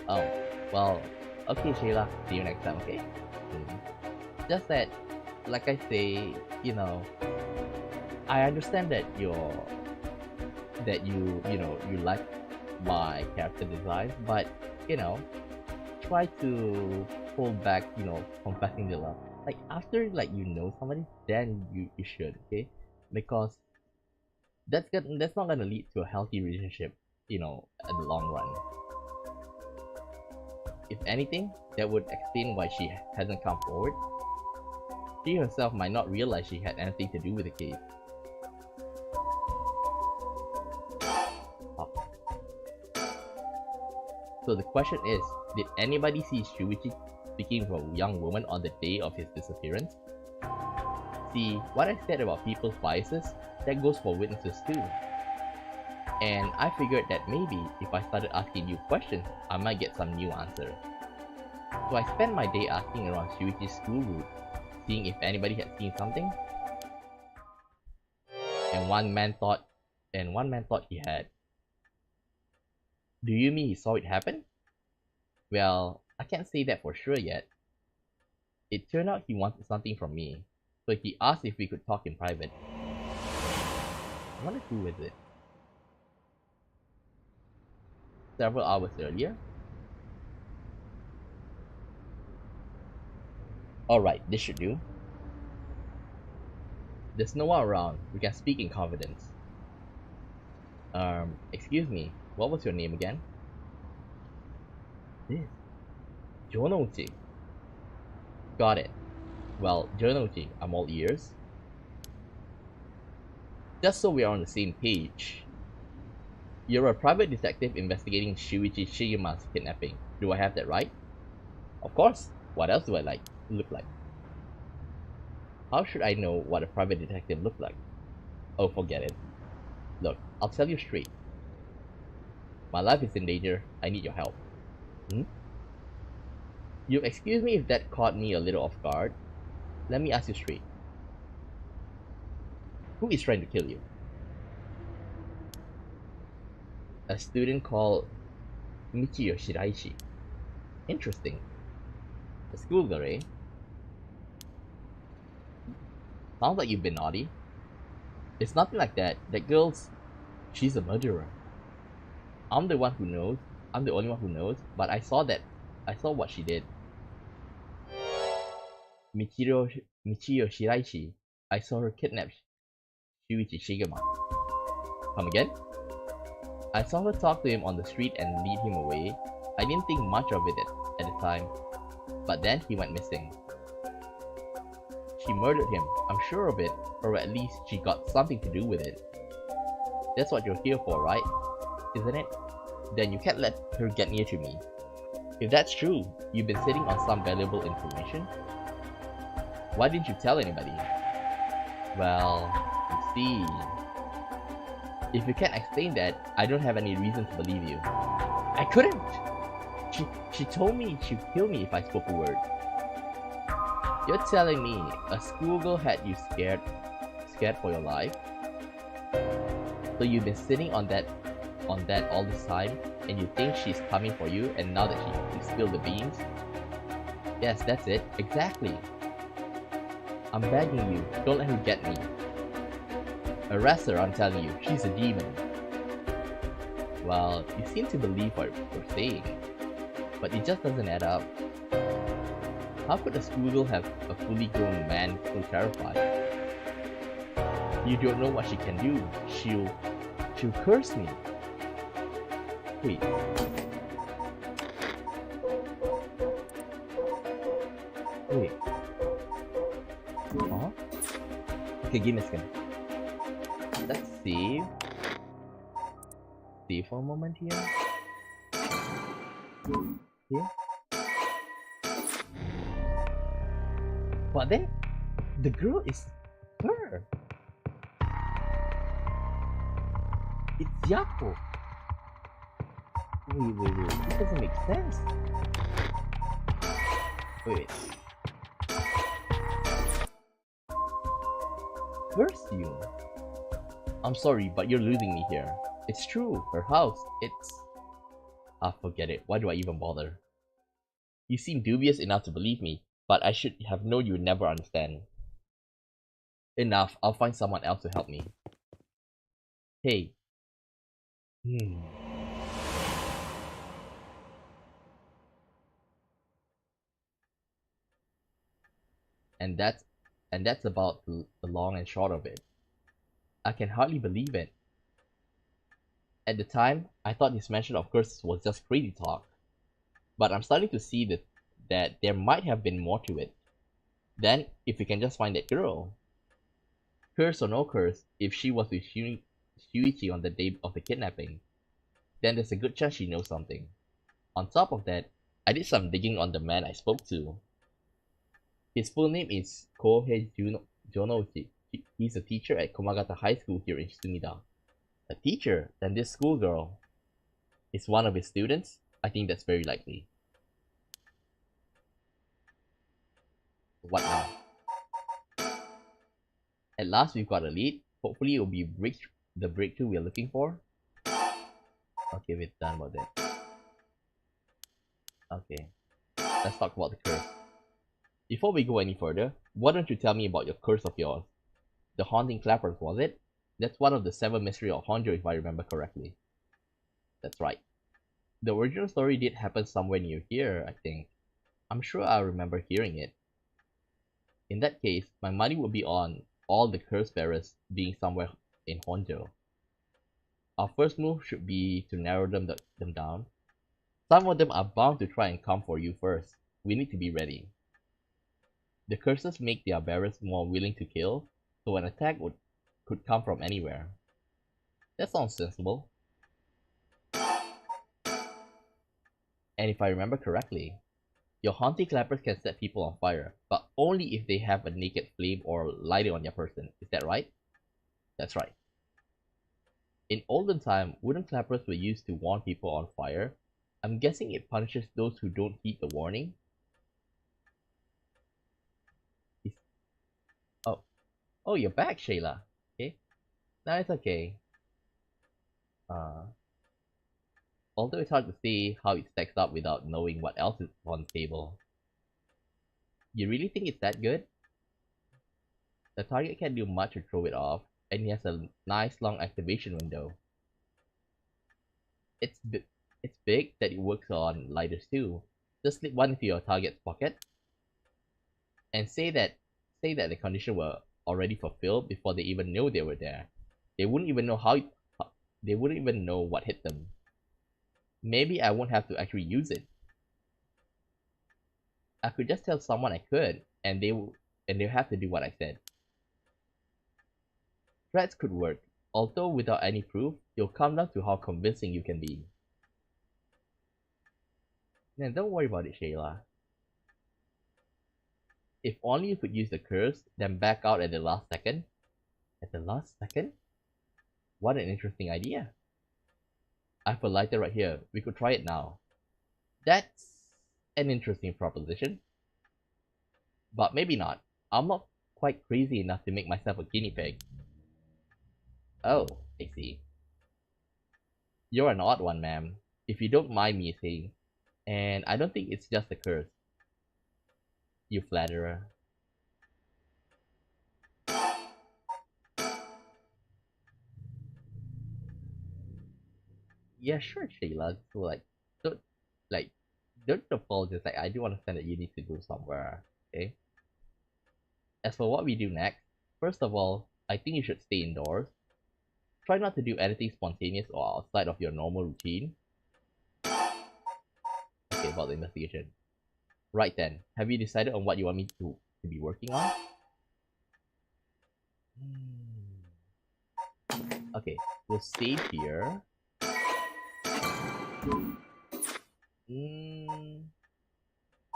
Oh, well, okay Shayla, see you next time, okay? Just that, like I say, I understand that you like my character design, but try to hold back, confessing the love. Like, after somebody, then you should, okay? Because that's not gonna lead to a healthy relationship, at the long run. If anything, that would explain why she hasn't come forward. She herself might not realize she had anything to do with the case. Oh. So the question is, did anybody see Shuichi speaking to a young woman on the day of his disappearance? See, what I said about people's biases, that goes for witnesses too. And I figured that maybe if I started asking you questions, I might get some new answers. So I spent my day asking around Shuichi's school route, seeing if anybody had seen something. And one man thought he had. Do you mean he saw it happen? Well, I can't say that for sure yet. It turned out he wanted something from me, so he asked if we could talk in private. I wonder who was it? Several hours earlier? Alright, this should do. There's no one around. We can speak in confidence. Excuse me, what was your name again? This. Jonouchi. Got it. Well, Jonouchi, I'm all ears. Just so we are on the same page. You're a private detective investigating Shuichi Shigema's kidnapping. Do I have that right? Of course. What else do I look like? How should I know what a private detective looks like? Oh, forget it. Look, I'll tell you straight. My life is in danger. I need your help. You'll excuse me if that caught me a little off guard. Let me ask you straight. Who is trying to kill you? A student called Michiyo Shiraishi. Interesting. A schoolgirl, eh? Sounds like you've been naughty. It's nothing like that. That girl's... she's a murderer. I'm the one who knows. I'm the only one who knows. But I saw what she did. Michiyo Shiraishi. I saw her kidnap Shuichi Shigema. Come again? I saw her talk to him on the street and lead him away. I didn't think much of it at the time. But then he went missing. she murdered him. I'm sure of it, or at least she got something to do with it. That's what you're here for, right? Isn't it? Then you can't let her get near to me. If that's true, you've been sitting on some valuable information? Why didn't you tell anybody? Well, you see... If you can't explain that, I don't have any reason to believe you. I couldn't! She told me she'd kill me if I spoke a word. You're telling me a schoolgirl had you scared for your life? So you've been sitting on that all this time, and you think she's coming for you, and now that she spilled the beans? Yes, that's it. Exactly. I'm begging you, don't let her get me. Arrest her, I'm telling you. She's a demon. Well, you seem to believe what you're saying, but it just doesn't add up. How could a schoolgirl have a fully grown man so terrified? You don't know what she can do. She'll curse me. Wait. Wait. Huh? Okay, give me a second. Let's save. Save for a moment here. Here. But then, the girl is her. It's Yako. Wait. This doesn't make sense. Wait. Curse you. I'm sorry, but you're losing me here. It's true. Her house. It's... Ah, forget it. Why do I even bother? You seem dubious enough to believe me, but I should have known you would never understand. Enough. I'll find someone else to help me. Hey. And that's about the long and short of it. I can hardly believe it. At the time, I thought his mention of curses was just crazy talk. But I'm starting to see that there might have been more to it. Then, if we can just find that girl. Curse or no curse, if she was with Shuichi on the day of the kidnapping, then there's a good chance she knows something. On top of that, I did some digging on the man I spoke to. His full name is Kohei Jonochi. He's a teacher at Komagata High School here in Sumida. A teacher? Then this schoolgirl is one of his students? I think that's very likely. What now? At last we've got a lead. Hopefully it will be the breakthrough we're looking for. Okay, we're done with it. Okay. Let's talk about the curse. Before we go any further, why don't you tell me about your curse of yours? The haunting clappers, was it? That's one of the 7 Mysteries of Honjo if I remember correctly. That's right. The original story did happen somewhere near here, I think. I'm sure I remember hearing it. In that case, my money would be on all the curse bearers being somewhere in Honjo. Our first move should be to narrow them down. Some of them are bound to try and come for you first. We need to be ready. The curses make their bearers more willing to kill, so an attack could come from anywhere. That sounds sensible. And if I remember correctly, your haunting clappers can set people on fire, but only if they have a naked flame or light it on their person. Is that right? That's right. In olden time, wooden clappers were used to warn people on fire. I'm guessing it punishes those who don't heed the warning. Oh, you're back, Shayla. Okay. No, it's okay. Although it's hard to see how it stacks up without knowing what else is on the table. You really think it's that good? The target can't do much to throw it off, and he has a nice long activation window. It's big that it works on lighters too. Just slip one into your target's pocket, and say that the condition were already fulfilled before they even know they were there. They wouldn't even know they wouldn't even know what hit them. Maybe I won't have to actually use it. I could just tell someone I could, and they and they'll have to do what I said. Threats could work, although without any proof, it'll come down to how convincing you can be. Man, don't worry about it, Shayla. If only you could use the curse, then back out at the last second. At the last second? What an interesting idea. I have a lighter right here. We could try it now. That's an interesting proposition. But maybe not. I'm not quite crazy enough to make myself a guinea pig. Oh, I see. You're an odd one, ma'am. If you don't mind me saying. And I don't think it's just a curse. You flatterer. Yeah, sure, Shayla. So don't like don't apologize. Like I do understand that you need to go somewhere. Okay. As for what we do next, first of all, I think you should stay indoors. Try not to do anything spontaneous or outside of your normal routine. Okay, about the investigation. Right then, have you decided on what you want me to be working on? Okay, we'll save here.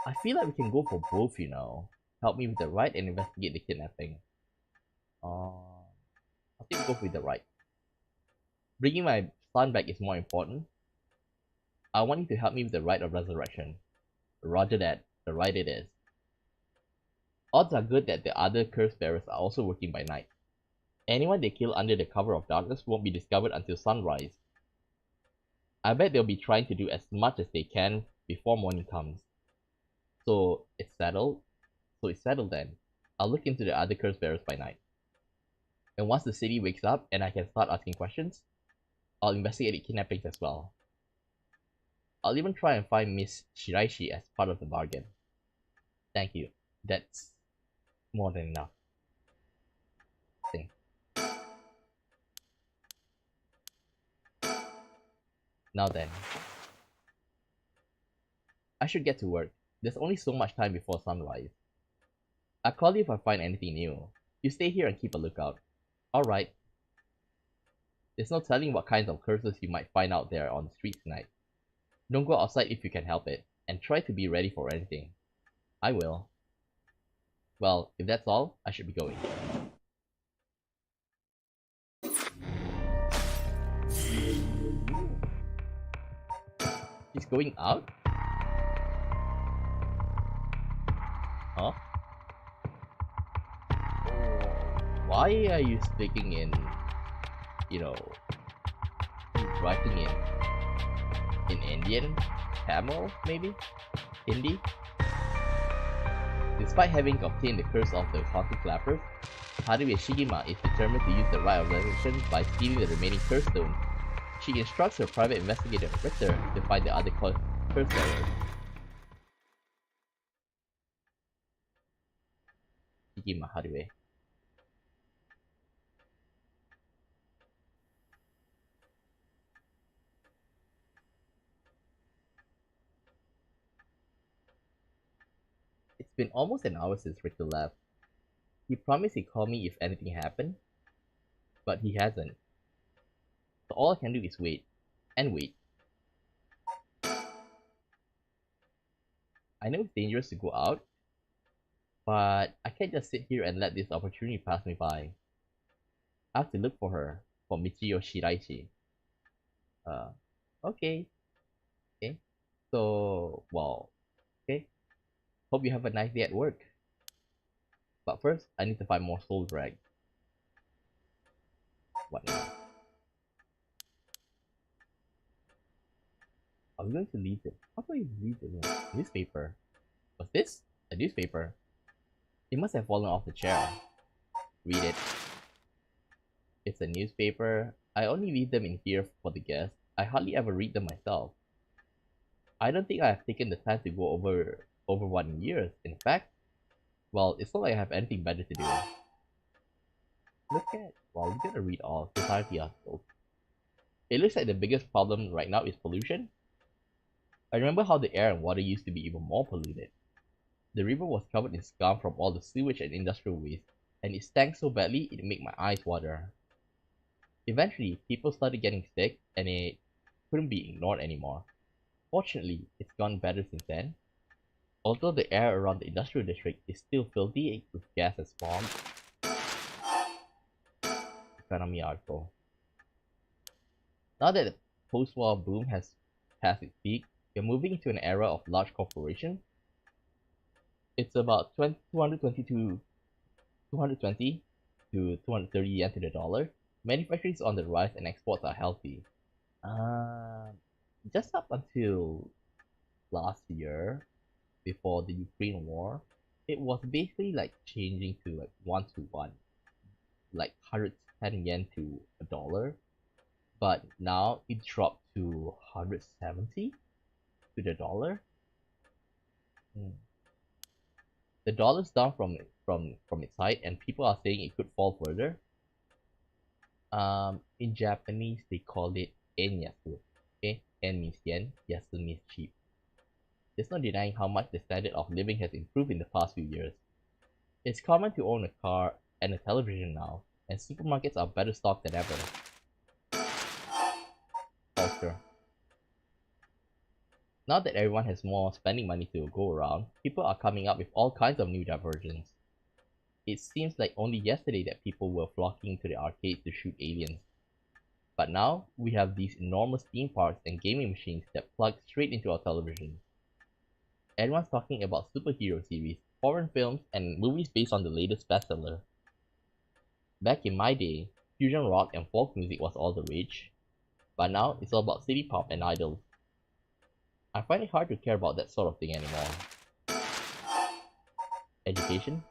I feel like we can go for both, you know. Help me with the right and investigate the kidnapping. I think go with the right. Bringing my son back is more important. I want you to help me with the Rite of Resurrection. Roger that. The right it is. Odds are good that the other curse bearers are also working by night. Anyone they kill under the cover of darkness won't be discovered until sunrise. I bet they'll be trying to do as much as they can before morning comes. So it's settled? So it's settled then. I'll look into the other curse bearers by night. And once the city wakes up and I can start asking questions, I'll investigate the kidnappings as well. I'll even try and find Miss Shiraishi as part of the bargain. Thank you. That's more than enough. Thing. Now then. I should get to work. There's only so much time before sunrise. I'll call you if I find anything new. You stay here and keep a lookout. Alright. There's no telling what kinds of curses you might find out there on the streets tonight. Don't go outside if you can help it, and try to be ready for anything. I will. Well, if that's all, I should be going. He's going out? Huh? Why are you speaking in, you know, writing in Indian? Tamil, maybe? Hindi? Despite having obtained the curse of the Haunted Flappers, Haruhi Shigima is determined to use the Rite of Resurrection by stealing the remaining curse stones. She instructs her private investigator, Richter, to find the other curse bearers. Shigima Haruhi. It's been almost an hour since Richter left. He promised he'd call me if anything happened, but he hasn't. So all I can do is wait, and wait. I know it's dangerous to go out, but I can't just sit here and let this opportunity pass me by. I have to look for her, for Michiyo Shiraishi. Okay. Okay. So, well, okay. Hope you have a nice day at work. But first, I need to find more soul drag. What now? I'm going to leave it. How do I read it? Newspaper. What's this? A newspaper. It must have fallen off the chair. Read it. It's a newspaper. I only leave them in here for the guests. I hardly ever read them myself. I don't think I have taken the time to go over one in years. In fact, well, it's not like I have anything better to do. Look at, well, we're gonna read all society articles. It looks like the biggest problem right now is pollution. I remember how the air and water used to be even more polluted. The river was covered in scum from all the sewage and industrial waste, and it stank so badly it made my eyes water. Eventually, people started getting sick, and it couldn't be ignored anymore. Fortunately, it's gone better since then. Although the air around the industrial district is still filthy with gas and smog. Economy article. Now that the post-war boom has passed its peak, we're moving into an era of large corporations. It's about 220 to 230 yen to the dollar. Manufacturing is on the rise and exports are healthy. Um, just up until last year, before the Ukraine war, it was basically like changing to like 1 to 1, like 110 yen to a dollar. But now it dropped to 170 to the dollar. Hmm. The dollar's down from its height, and people are saying it could fall further. In Japanese, they call it en yasu. Okay, en means yen, yasu means cheap. There's no denying how much the standard of living has improved in the past few years. It's common to own a car and a television now, and supermarkets are better stocked than ever. Culture. Now that everyone has more spending money to go around, people are coming up with all kinds of new diversions. It seems like only yesterday that people were flocking to the arcades to shoot aliens. But now, we have these enormous theme parks and gaming machines that plug straight into our television. Everyone's talking about superhero series, foreign films, and movies based on the latest bestseller. Back in my day, fusion rock and folk music was all the rage, but now it's all about city pop and idols. I find it hard to care about that sort of thing anymore. Education?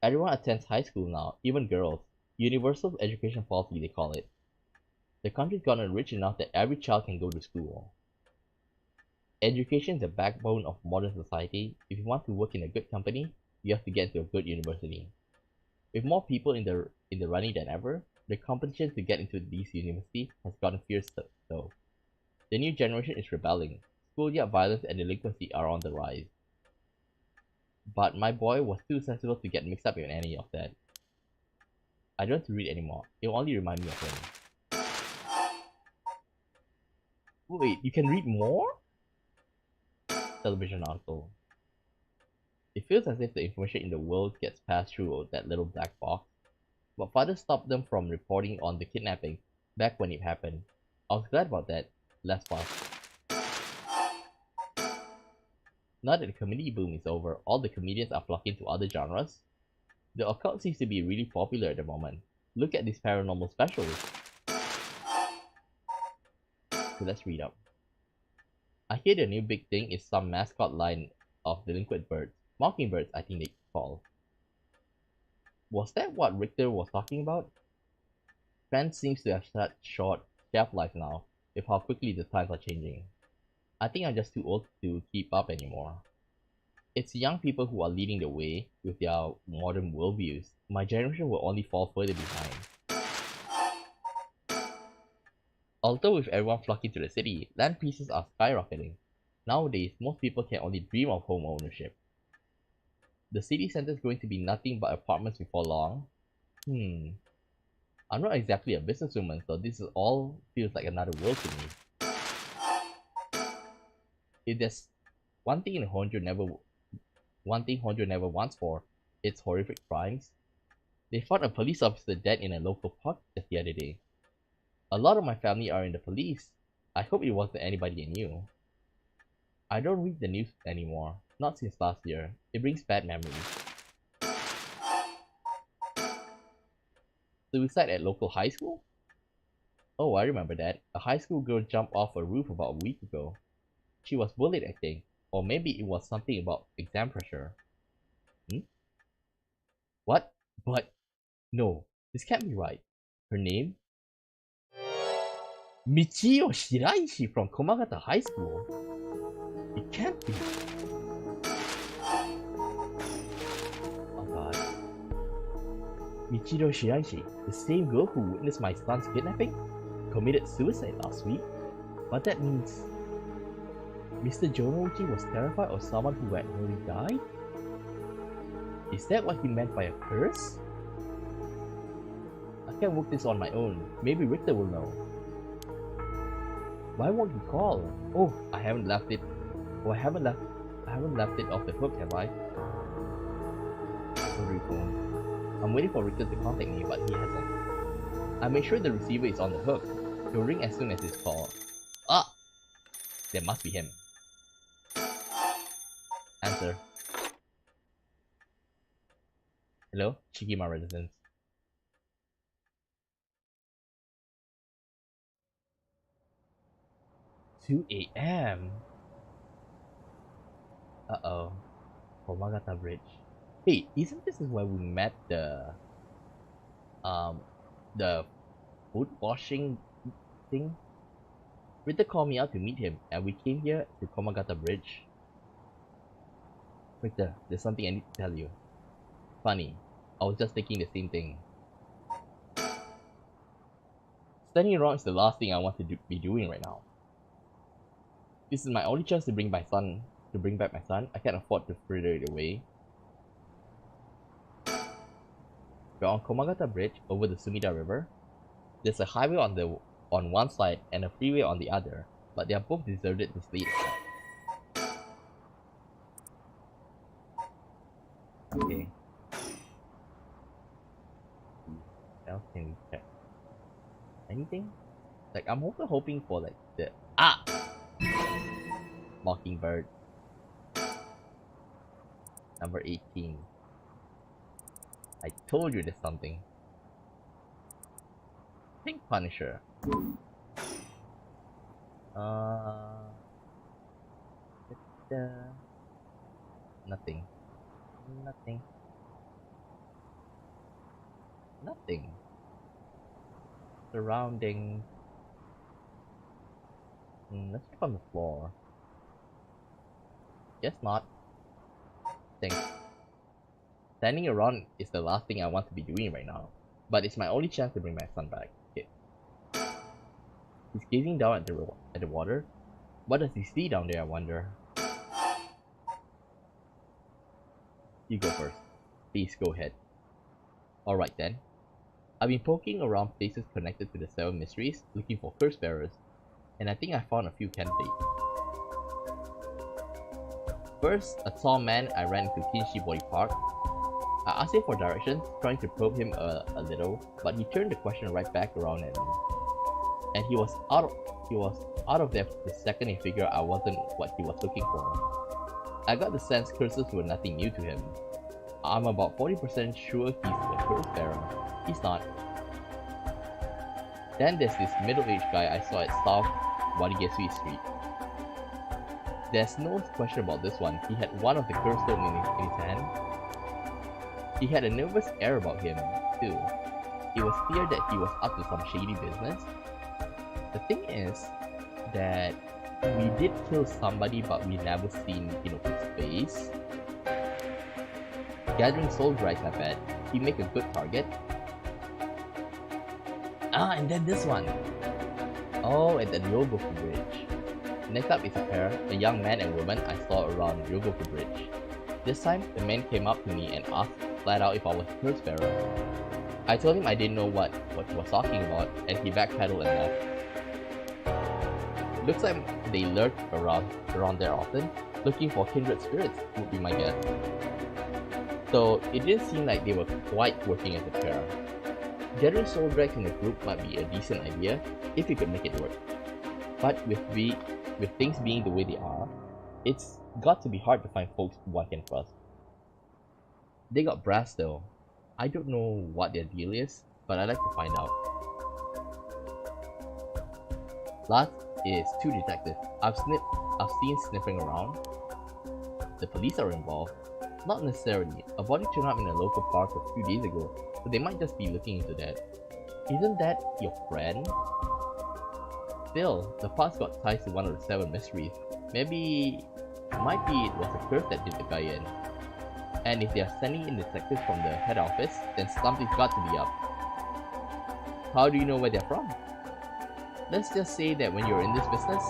Everyone attends high school now, even girls. Universal education policy, they call it. The country's gotten rich enough that every child can go to school. Education is the backbone of modern society. If you want to work in a good company, you have to get into a good university. With more people in the running than ever, the competition to get into these universities has gotten fierce though. The new generation is rebelling. Schoolyard violence and delinquency are on the rise. But my boy was too sensible to get mixed up in any of that. I don't want to read anymore. It will only remind me of him. Wait, you can read more? Television article. It feels as if the information in the world gets passed through that little black box. But father stopped them from reporting on the kidnapping back when it happened. I was glad about that. Less fuss. Now that the comedy boom is over, all the comedians are flocking to other genres. The occult seems to be really popular at the moment. Look at these paranormal specials. So let's read up. I hear the new big thing is some mascot line of delinquent birds. Mockingbirds, I think they call. Was that what Richter was talking about? Trends seems to have such short shelf life now, with how quickly the times are changing. I think I'm just too old to keep up anymore. It's young people who are leading the way with their modern worldviews. My generation will only fall further behind. Although with everyone flocking to the city, land prices are skyrocketing. Nowadays, most people can only dream of home ownership. The city center is going to be nothing but apartments before long. I'm not exactly a businesswoman, so this is all feels like another world to me. If there's one thing Honjo never wants for, it's horrific crimes. They found a police officer dead in a local park just the other day. A lot of my family are in the police. I hope it wasn't anybody I knew. I don't read the news anymore, not since last year. It brings bad memories. Suicide at local high school? Oh, I remember that. A high school girl jumped off a roof about a week ago. She was bullied, I think. Or maybe it was something about exam pressure. What? But no, this can't be right. Her name? Michio Shiraishi from Komagata High School. It can't be. Oh god. Michio Shiraishi, the same girl who witnessed my son's kidnapping, committed suicide last week. But that means... Mr. Jonoji was terrified of someone who had already died? Is that what he meant by a curse? I can't work this on my own. Maybe Richter will know. Why won't he call? Oh, I haven't left it. Oh, I haven't left it off the hook, have I? Rotary phone. I'm waiting for Richter to contact me, but he hasn't. I made sure the receiver is on the hook. He'll ring as soon as it's called. Ah! That must be him. Answer. Hello? Shikima residence. Two AM. Uh-oh. Komagata Bridge. Hey, isn't this where we met the food washing thing? Ritter called me out to meet him, and we came here to Komagata Bridge. Ritter, there's something I need to tell you. Funny, I was just thinking the same thing. Standing around is the last thing I want to be doing right now. This is my only chance to bring back my son. I can't afford to fritter it away. We're on Komagata Bridge over the Sumida River. There's a highway on one side and a freeway on the other, but they are both deserted this late at night. Okay. What else can we check? Anything? Like, I'm also hoping for like the Mockingbird. Number 18. I told you there's something. Pink Punisher. Nothing. Nothing. Surrounding. Let's check on the floor. Guess not. Thanks. Standing around is the last thing I want to be doing right now, but it's my only chance to bring my son back. Okay. He's gazing down at the water. What does he see down there, I wonder? You go first. Please go ahead. Alright then. I've been poking around places connected to the Seven Mysteries, looking for curse bearers, and I think I found a few candidates. First, a tall man I ran into Kinshibori Park. I asked him for directions, trying to probe him a little, but he turned the question right back around at me. And he was out of there the second he figured I wasn't what he was looking for. I got the sense curses were nothing new to him. I'm about 40% sure he's a curse bearer. He's not. Then there's this middle-aged guy I saw at South Wadigesui Street. There's no question about this one. He had one of the curse stones in his hand. He had a nervous air about him, too. It was clear that he was up to some shady business. The thing is that we did kill somebody, but we never seen, his face. Gathering soul drives, I bet. He make a good target. And then this one. Oh, at the Ryogoku Bridge. Next up is a pair, a young man and woman I saw around Ryogoku Bridge. This time, the man came up to me and asked flat out if I was a curse bearer. I told him I didn't know what he was talking about, and he backpedaled and left. Looks like they lurk around there often, looking for kindred spirits, would be my guess. So it didn't seem like they were quite working as a pair. Gathering soul drags in a group might be a decent idea if you could make it work. But with things being the way they are, it's got to be hard to find folks one can trust. They got brass though. I don't know what their deal is, but I'd like to find out. Last is two detectives I've seen sniffing around. The police are involved. Not necessarily. A body turned up in a local park a few days ago, so they might just be looking into that. Isn't that your friend? Still, the past got ties to one of the Seven Mysteries. Might be it was a curse that did the guy in. And if they are sending in detectives from the head office, then something's got to be up. How do you know where they're from? let's just say that when you're in this business,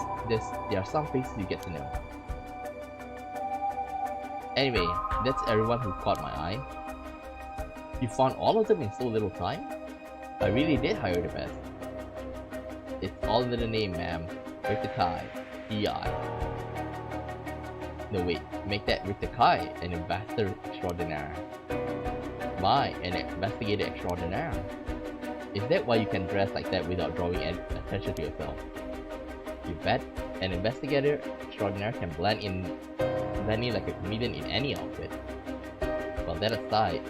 there are some faces you get to know. Anyway, that's everyone who caught my eye. You found all of them in so little time? I really did hire the best. It's all under the name, ma'am. Richter Kai, EI. No wait, make that Richter Kai an ambassador extraordinaire. My, an investigator extraordinaire. Is that why you can dress like that without drawing attention to yourself? You bet, an investigator extraordinaire can blend in like a comedian in any outfit. Well, that aside,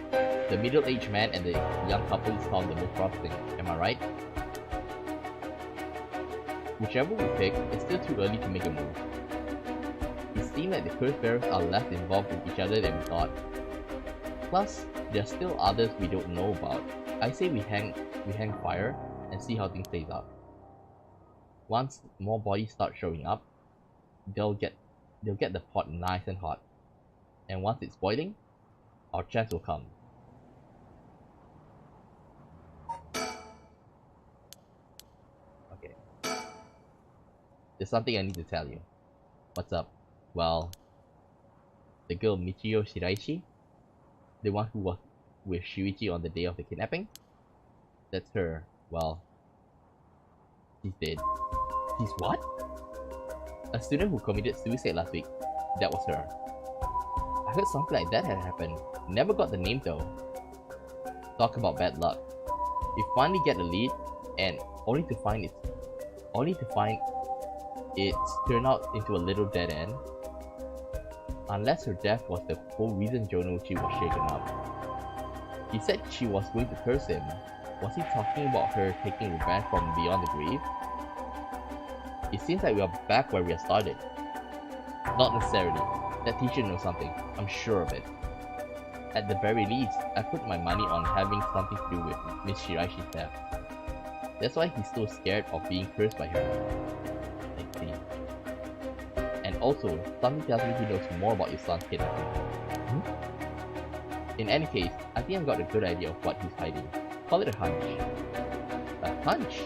the middle-aged man and the young couple is called the most promising, am I right? Whichever we pick, it's still too early to make a move. It seems like the curse bearers are less involved with each other than we thought. Plus, there are still others we don't know about. I say we hang fire and see how things plays out. Once more bodies start showing up, they'll get the pot nice and hot. And once it's boiling, our chance will come. Okay. There's something I need to tell you. What's up? Well, the girl Michiyo Shiraishi, the one who was with Shuichi on the day of the kidnapping, that's her. Well, she's dead. She's what? A student who committed suicide last week. That was her. I heard something like that had happened. Never got the name though. Talk about bad luck. We finally get a lead, and only to find it's turned out into a little dead end. Unless her death was the whole reason Jonouchi was shaken up. He said she was going to curse him. Was he talking about her taking revenge from beyond the grave? It seems like we are back where we started. Not necessarily. That teacher knows something. I'm sure of it. At the very least, I put my money on having something to do with Miss Shiraishi's death. That's why he's so scared of being cursed by her. I see. And also, something tells me he knows more about your son's kidnapping. In any case, I think I've got a good idea of what he's hiding. Call it a hunch. A hunch?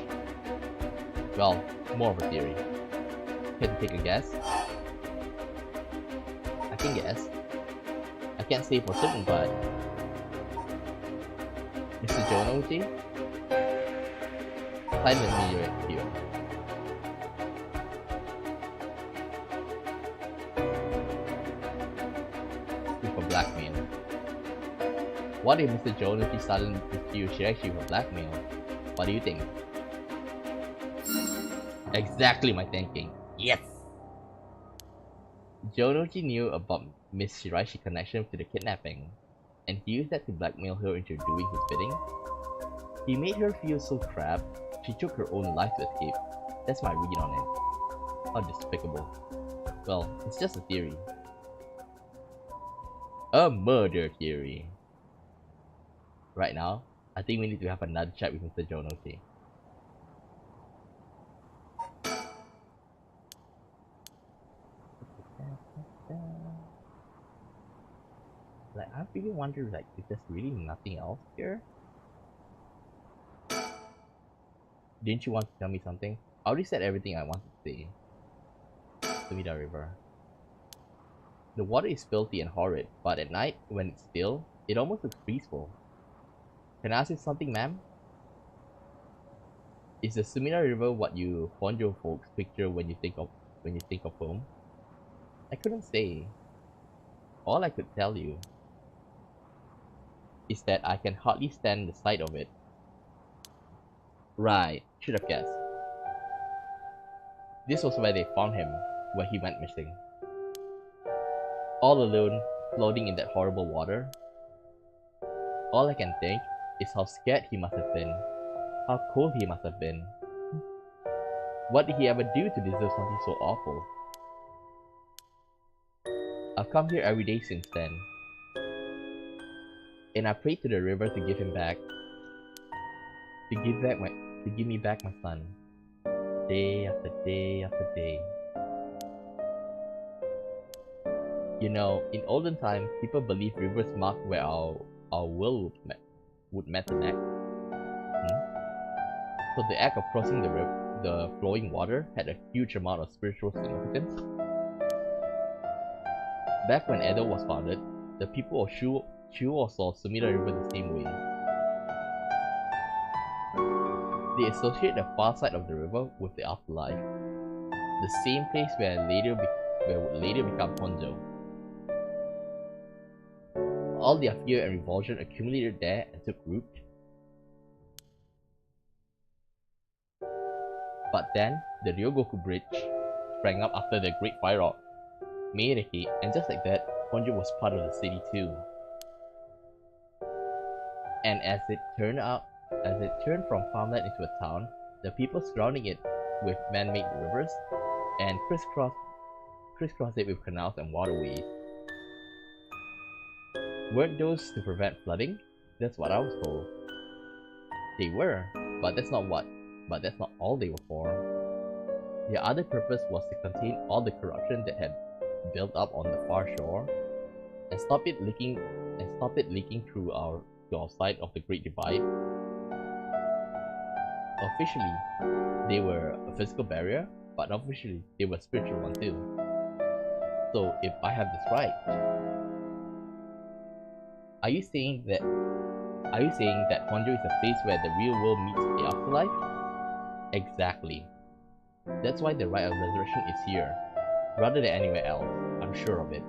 Well, more of a theory. Can you take a guess? I can guess. I can't say for certain, but... Mr. Jonouchi? Silent me right here. For blackmail. What if Mr. Jonouchi suddenly accused Shiraishi for blackmail? What do you think? Exactly my thinking. Yes! Jonouchi knew about Miss Shiraishi's connection to the kidnapping, and he used that to blackmail her into doing his bidding. He made her feel so trapped, she took her own life to escape. That's my read on it. How despicable. Well, it's just a theory. A murder theory. Right now, I think we need to have another chat with Mr. Jonouchi. Like, I really wonder, like, if there's really nothing else here? Didn't you want to tell me something? I already said everything I wanted to say. Sumida River. The water is filthy and horrid, but at night, when it's still, it almost looks peaceful. Can I ask you something, ma'am? Is the Sumida River what you Honjo folks picture when you think of home? I couldn't say. All I could tell you is that I can hardly stand the sight of it. Right, should have guessed. This was where they found him, where he went missing. All alone, floating in that horrible water. All I can think is how scared he must have been. How cold he must have been. What did he ever do to deserve something so awful? I've come here every day since then. And I prayed to the river to give him back. To give me back my son. Day after day after day. You know, in olden times, people believed rivers marked where our world would meet the next. So the act of crossing the the flowing water had a huge amount of spiritual significance. Back when Edo was founded, the people of Shuo saw Sumida River the same way. They associate the far side of the river with the afterlife, the same place where would later become Honjo. All their fear and revulsion accumulated there and took root. But then, the Ryogoku Bridge sprang up after the Great Fire of Meireki, and just like that, Honjo was part of the city too. And as it turned from farmland into a town, the people surrounding it with man-made rivers and crisscrossed it with canals and waterways. Weren't those to prevent flooding? That's what I was told. They were, but that's not all they were for. Their other purpose was to contain all the corruption that had built up on the far shore, and stop it leaking through to our side of the Great Divide. Officially, they were a physical barrier, but unofficially, they were a spiritual one too. So, if I have this right, are you saying that Honjo is a place where the real world meets the afterlife? Exactly. That's why the Rite of Resurrection is here, rather than anywhere else. I'm sure of it.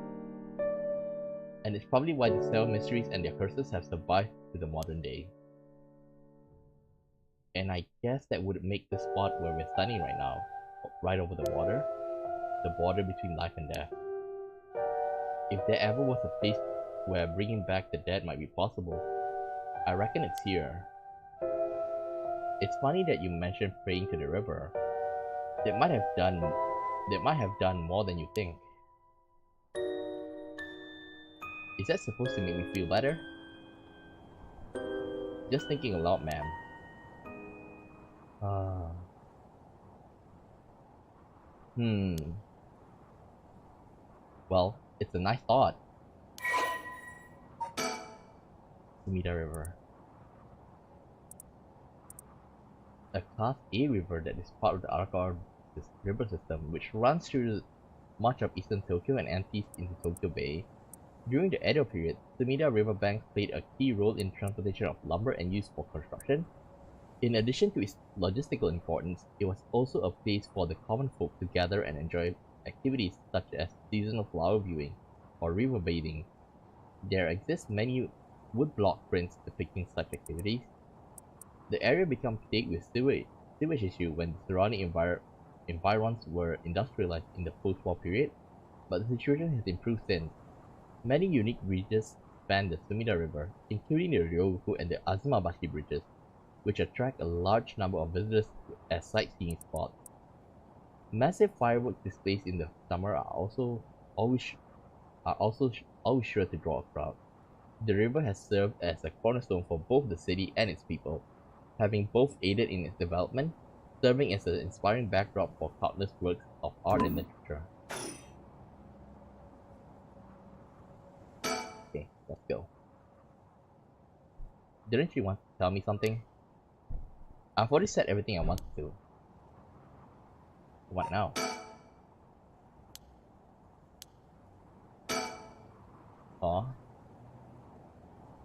And it's probably why the Seven Mysteries and their curses have survived to the modern day. And I guess that would make the spot where we're standing right now, right over the water, the border between life and death. If there ever was a place where bringing back the dead might be possible, I reckon it's here. It's funny that you mentioned praying to the river. That might have done more than you think. Is that supposed to make me feel better? Just thinking aloud, ma'am. Well, it's a nice thought. Sumida River. A Class A river that is part of the Arakawa river system, which runs through much of eastern Tokyo and empties into Tokyo Bay. During the Edo period, Sumida River banks played a key role in transportation of lumber and use for construction. In addition to its logistical importance, it was also a place for the common folk to gather and enjoy activities such as seasonal flower viewing or river bathing. There exist many woodblock prints depicting such activities. The area became plagued with sewage issue when the surrounding environs were industrialized in the post-war period, but the situation has improved since. Many unique bridges span the Sumida River, including the Ryogoku and the Azumabashi bridges, which attract a large number of visitors as sightseeing spots. Massive fireworks displays in the summer are also always sure to draw a crowd. The river has served as a cornerstone for both the city and its people, having both aided in its development, serving as an inspiring backdrop for countless works of art and literature. Okay, let's go. Didn't you want to tell me something? I've already said everything I wanted to. What now? Aw.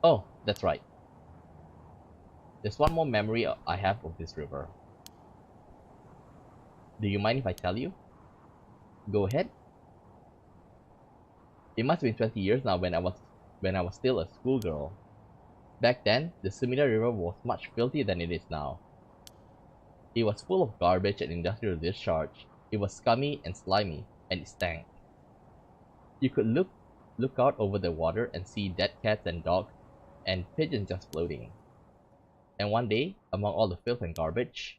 Oh, that's right. There's one more memory I have of this river. Do you mind if I tell you? Go ahead. It must have been 20 years now when I was still a schoolgirl. Back then, the Sumida River was much filthier than it is now. It was full of garbage and industrial discharge. It was scummy and slimy, and it stank. You could look out over the water and see dead cats and dogs and pigeons just floating. And one day, among all the filth and garbage...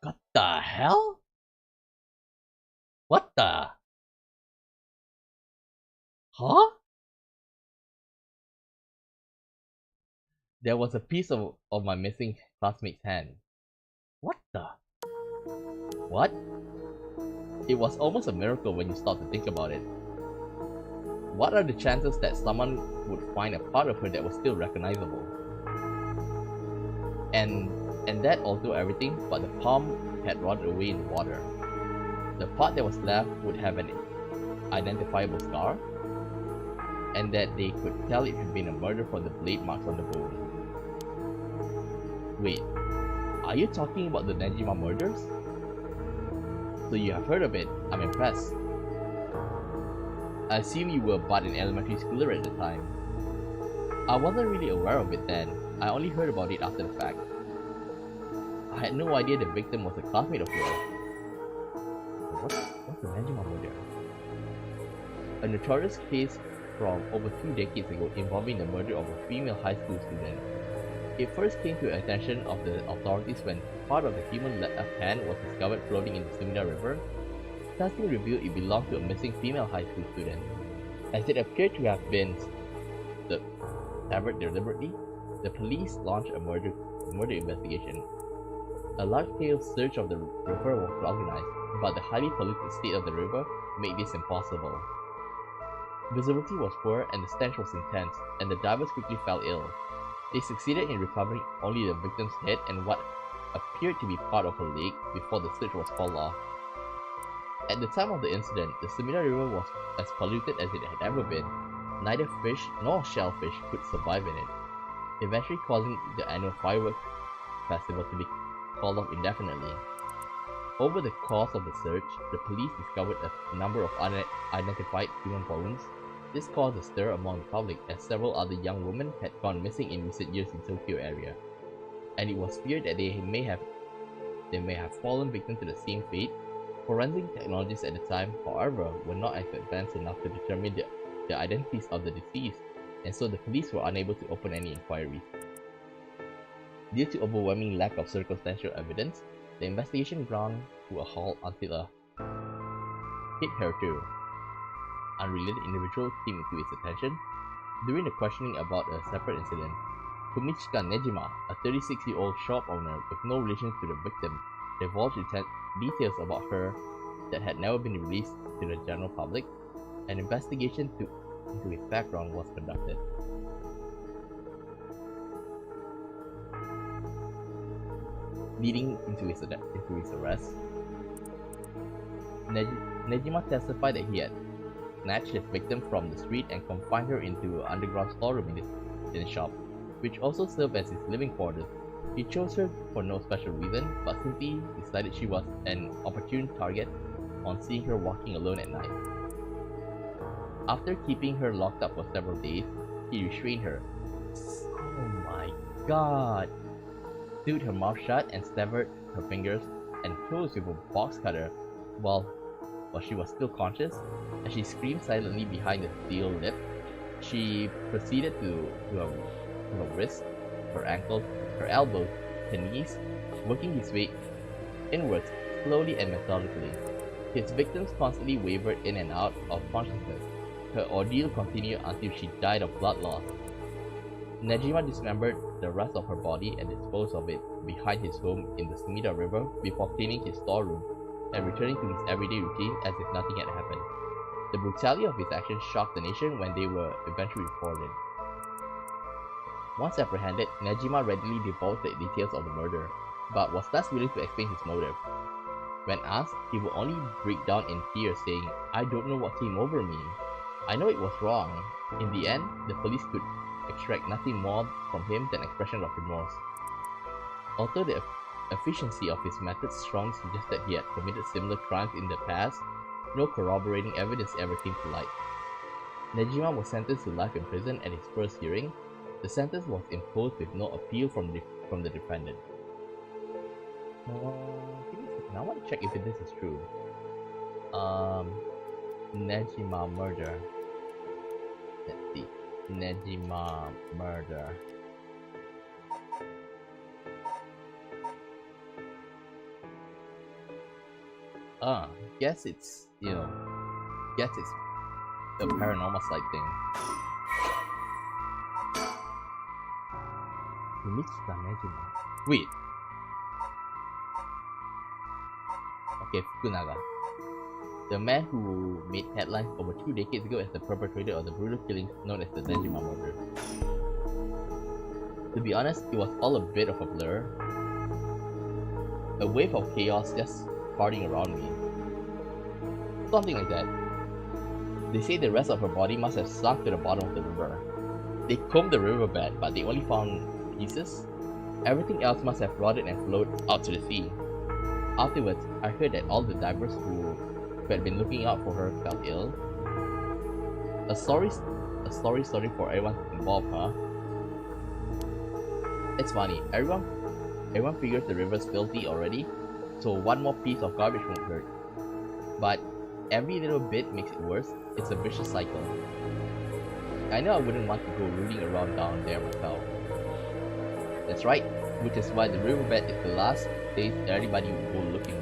What the hell? What the... Huh? There was a piece of my missing classmate's hand. What the... What? It was almost a miracle when you start to think about it. What are the chances that someone would find a part of her that was still recognizable? And And that although everything but the palm had rotted away in the water. The part that was left would have an identifiable scar, and that they could tell it had been a murder from the blade marks on the bone. Wait, are you talking about the Nejima murders? So you have heard of it. I'm impressed. I assume you were but an elementary schooler at the time. I wasn't really aware of it then. I only heard about it after the fact. I had no idea the victim was a classmate of yours. What's the Nejima murder? A notorious case from over 2 decades ago involving the murder of a female high school student. It first came to the attention of the authorities when part of the human left hand was discovered floating in the Sumida River. Testing revealed it belonged to a missing female high school student. As it appeared to have been severed deliberately, the police launched a murder investigation. A large-scale search of the river was organized, but the highly polluted state of the river made this impossible. Visibility was poor and the stench was intense, and the divers quickly fell ill. They succeeded in recovering only the victim's head and what appeared to be part of her leg before the search was called off. At the time of the incident, the Sumida River was as polluted as it had ever been. Neither fish nor shellfish could survive in it, eventually causing the annual fireworks festival to be called off indefinitely. Over the course of the search, the police discovered a number of unidentified human bones. This caused a stir among the public as several other young women had gone missing in recent years in Tokyo area, and it was feared that they may have fallen victim to the same fate. Forensic technologies at the time, however, were not as advanced enough to determine the identities of the deceased, and so the police were unable to open any inquiries. Due to overwhelming lack of circumstantial evidence, the investigation ground to a halt until a hitherto unrelated individual came into its attention. During the questioning about a separate incident, Kumichika Nejima, a 36-year-old shop owner with no relation to the victim, divulged details about her that had never been released to the general public. An investigation into his background was conducted. Leading into his arrest. Nejima testified that he had snatched his victim from the street and confined her into an underground storeroom in the shop, which also served as his living quarters. He chose her for no special reason, but simply decided she was an opportune target on seeing her walking alone at night. After keeping her locked up for several days, he restrained her. Oh my god! Sewed her mouth shut and severed her fingers and toes with a box cutter while she was still conscious. As she screamed silently behind the steel lip, she proceeded to her wrists, her ankles, her elbows, her knees, working his way inwards slowly and methodically. His victims constantly wavered in and out of consciousness. Her ordeal continued until she died of blood loss. Nejima dismembered the rest of her body and disposed of it behind his home in the Sumida River before cleaning his storeroom and returning to his everyday routine as if nothing had happened. The brutality of his actions shocked the nation when they were eventually reported. Once apprehended, Nejima readily divulged the details of the murder, but was less willing to explain his motive. When asked, he would only break down in tears saying, "I don't know what came over me. I know it was wrong." In the end, the police could extract nothing more from him than expression of remorse. Although the efficiency of his methods strongly suggested he had committed similar crimes in the past, no corroborating evidence ever came to light. Nejima was sentenced to life in prison at his first hearing. The sentence was imposed with no appeal from the defendant. Give me a second, I want to check if this is true. Nejima murder. Let's see. Nejima murder. Guess it's, guess it's the paranormal side thing. Kumichika Nejima. Wait. Okay, Fukunaga. The man who made headlines over 2 decades ago as the perpetrator of the brutal killings known as the Nejima murder. To be honest, it was all a bit of a blur. A wave of chaos just parting around me. Something like that. They say the rest of her body must have sunk to the bottom of the river. They combed the riverbed, but they only found pieces. Everything else must have rotted and flowed out to the sea. Afterwards, I heard that all the divers who had been looking out for her fell ill. A sorry story for everyone involved, huh? It's funny, everyone figures the river's filthy already, so one more piece of garbage won't hurt. But every little bit makes it worse. It's a vicious cycle. I know I wouldn't want to go rooting around down there myself. That's right, which is why the riverbed is the last place everybody would go looking.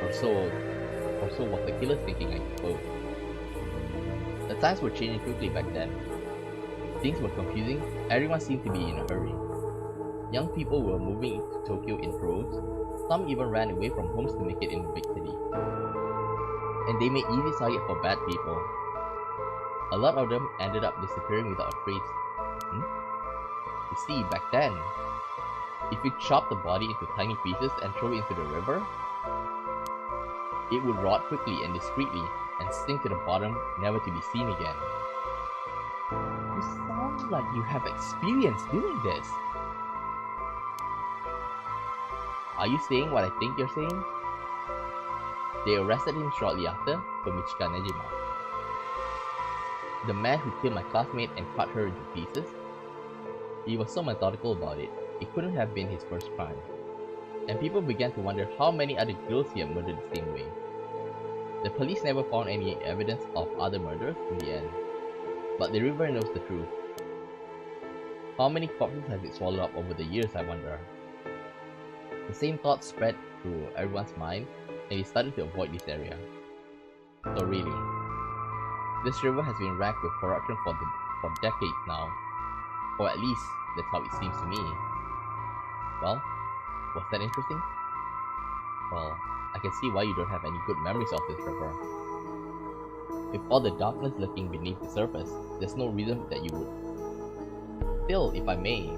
Or so was the killer's thinking, I suppose. The times were changing quickly back then. Things were confusing, everyone seemed to be in a hurry. Young people were moving into Tokyo in droves, some even ran away from homes to make it in the big city. And they made easy target for bad people. A lot of them ended up disappearing without a trace. You see, back then, if you chopped the body into tiny pieces and throw it into the river, it would rot quickly and discreetly and sink to the bottom, never to be seen again. You sound like you have experience doing this. Are you saying what I think you're saying? They arrested him shortly after for Michika Nejima, the man who killed my classmate and cut her into pieces. He was so methodical about it, it couldn't have been his first crime. And people began to wonder how many other girls he had murdered the same way. The police never found any evidence of other murders in the end, but the river knows the truth. How many corpses has it swallowed up over the years, I wonder? The same thoughts spread through everyone's mind, and they started to avoid this area. So really, this river has been racked with corruption for decades now. Or at least, that's how it seems to me. Well, was that interesting? Well, I can see why you don't have any good memories of this river. With all the darkness lurking beneath the surface, there's no reason that you would. Still, if I may,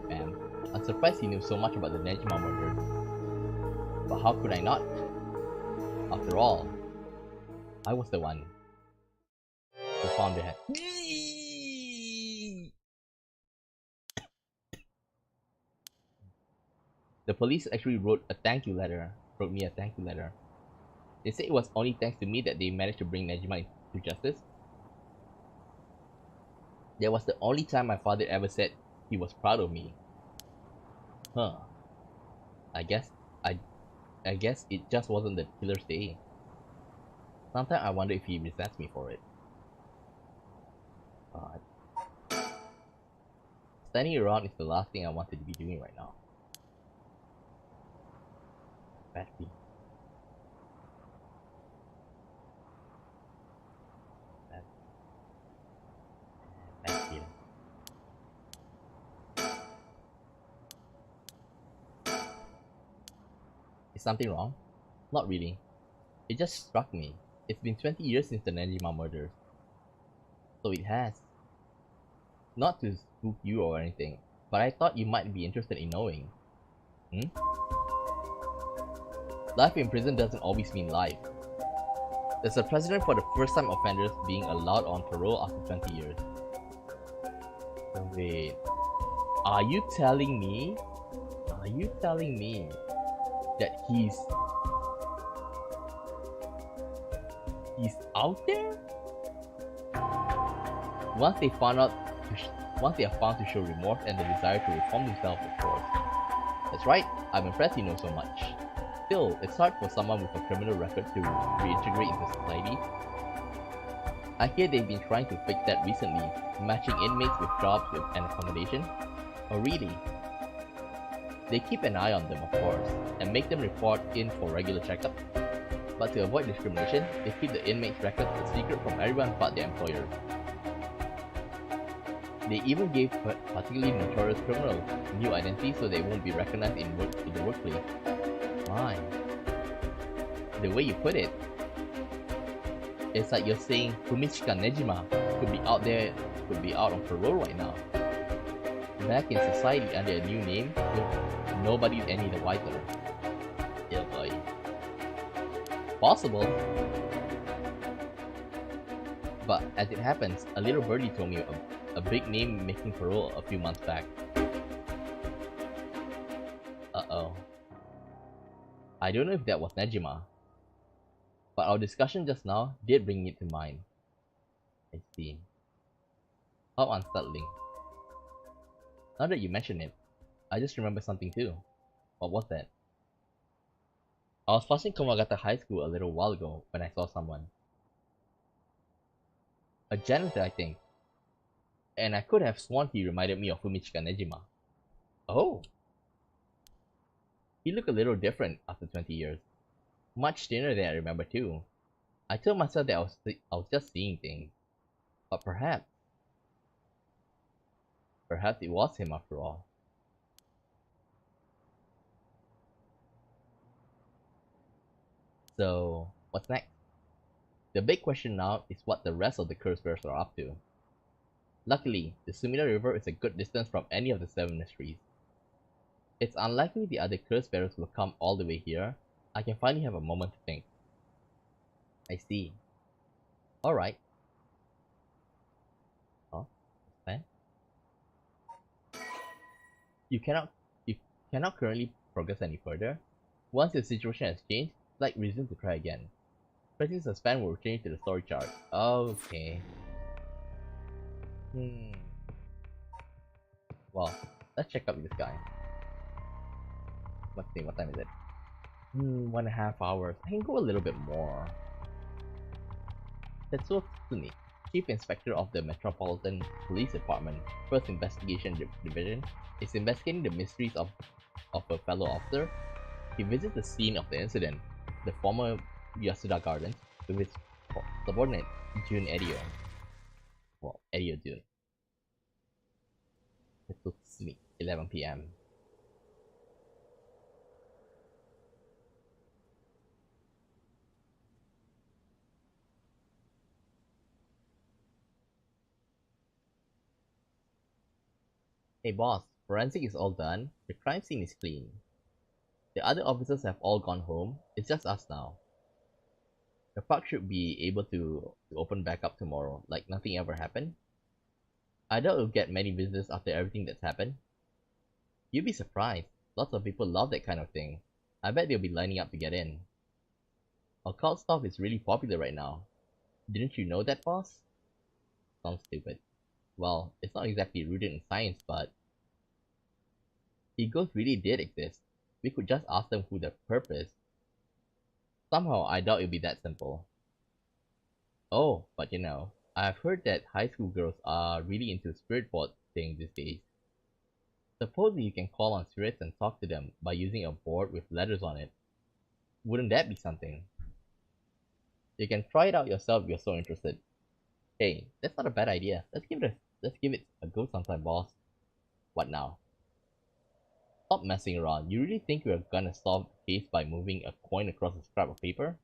ma'am, I'm surprised you knew so much about the Nejima murders. But how could I not? After all, I was the one who found the head. The police actually wrote me a thank you letter. They said it was only thanks to me that they managed to bring Nejima to justice. That was the only time my father ever said he was proud of me. Huh. I guess it just wasn't the killer's day. Sometimes I wonder if he resents me for it. God. Standing around is the last thing I wanted to be doing right now. Bad feeling. Bad feeling. Is something wrong? Not really. It just struck me. It's been 20 years since the Nejima murders. So it has. Not to spook you or anything, but I thought you might be interested in knowing. Life in prison doesn't always mean life. There's a precedent for the first-time offenders being allowed on parole after 20 years. Wait, are you telling me that he's out there? Once they are found to show remorse and the desire to reform themselves, of course. That's right, I'm impressed you know so much. Still, it's hard for someone with a criminal record to reintegrate into society. I hear they've been trying to fix that recently, matching inmates with jobs and accommodation. Oh really? They keep an eye on them, of course, and make them report in for regular checkups. But to avoid discrimination, they keep the inmates' records a secret from everyone but their employer. They even gave particularly notorious criminals new identities so they won't be recognized in the workplace. My. The way you put it, it's like you're saying Fumichika Nejima could be out on parole right now. Back in society under a new name, with nobody any the wiser. possible. But as it happens, a little birdie told me a big name making parole a few months back. Uh-oh. I don't know if that was Nejima, but our discussion just now did bring it to mind. I see. How unsettling. Now that you mention it, I just remember something too. What was that? I was passing Komagata High School a little while ago when I saw someone. A janitor, I think. And I could have sworn he reminded me of Fumichika Nejima. Oh! He looked a little different after 20 years. Much thinner than I remember too. I told myself that I was just seeing things. But perhaps it was him after all. So, what's next? The big question now is what the rest of the curse bears are up to. Luckily, the Sumida River is a good distance from any of the Seven Mysteries. It's unlikely the other curse bearers will come all the way here. I can finally have a moment to think. I see. Alright. Oh, plan? You cannot you cannot currently progress any further. Once your situation has changed, like resume to try again. Pressing suspend will change to the story chart. Okay. Well, let's check out this guy. Let's see, what time is it? 1.5 hours. I can go a little bit more. Tetsuo Tsumi, Chief Inspector of the Metropolitan Police Department, First Investigation Division, is investigating the mysteries of a fellow officer. He visits the scene of the incident, the former Yasuda Gardens, with his subordinate, Jun Edio. Well, Edio Jun. Tetsuo Tsumi, 11 p.m. Hey boss, forensic is all done, the crime scene is clean. The other officers have all gone home, it's just us now. The park should be able to open back up tomorrow, like nothing ever happened. I doubt we'll get many visitors after everything that's happened. You'd be surprised, lots of people love that kind of thing. I bet they'll be lining up to get in. Occult stuff is really popular right now. Didn't you know that, boss? Sounds stupid. Well, it's not exactly rooted in science, but if ghosts really did exist, we could just ask them who the purpose. Somehow, I doubt it'll be that simple. Oh, but you know, I've heard that high school girls are really into spirit board things these days. Supposedly you can call on spirits and talk to them by using a board with letters on it. Wouldn't that be something? You can try it out yourself if you're so interested. Hey, that's not a bad idea. Let's give it a go sometime, boss. What now? Stop messing around. You really think we're gonna solve the case by moving a coin across a scrap of paper?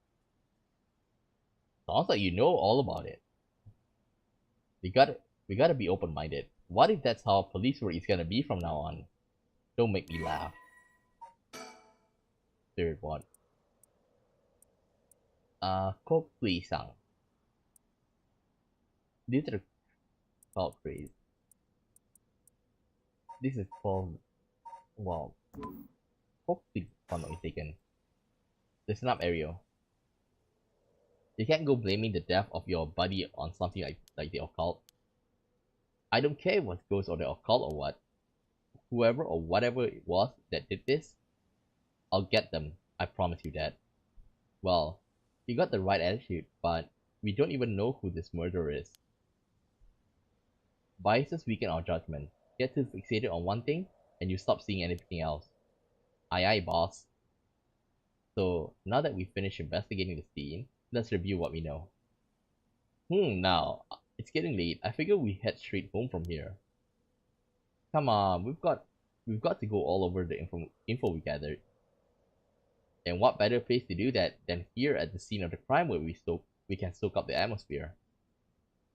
Sounds like you know all about it. We gotta be open-minded. What if that's how police work is gonna be from now on? Don't make me laugh. Third one. Kokui-san. Due to the cult craze. This is called, well, Kokui, if I'm not mistaken. Listen up, Ariel. You can't go blaming the death of your buddy on something like the occult. I don't care if it was ghosts or the occult or what. Whoever or whatever it was that did this, I'll get them. I promise you that. Well, you got the right attitude, but we don't even know who this murderer is. Biases weaken our judgment. Get too fixated on one thing, and you stop seeing anything else. Aye aye, boss. So, now that we've finished investigating the scene, let's review what we know. Now, it's getting late. I figure we head straight home from here. Come on, we've got to go all over the info we gathered. And what better place to do that than here at the scene of the crime where we can soak up the atmosphere.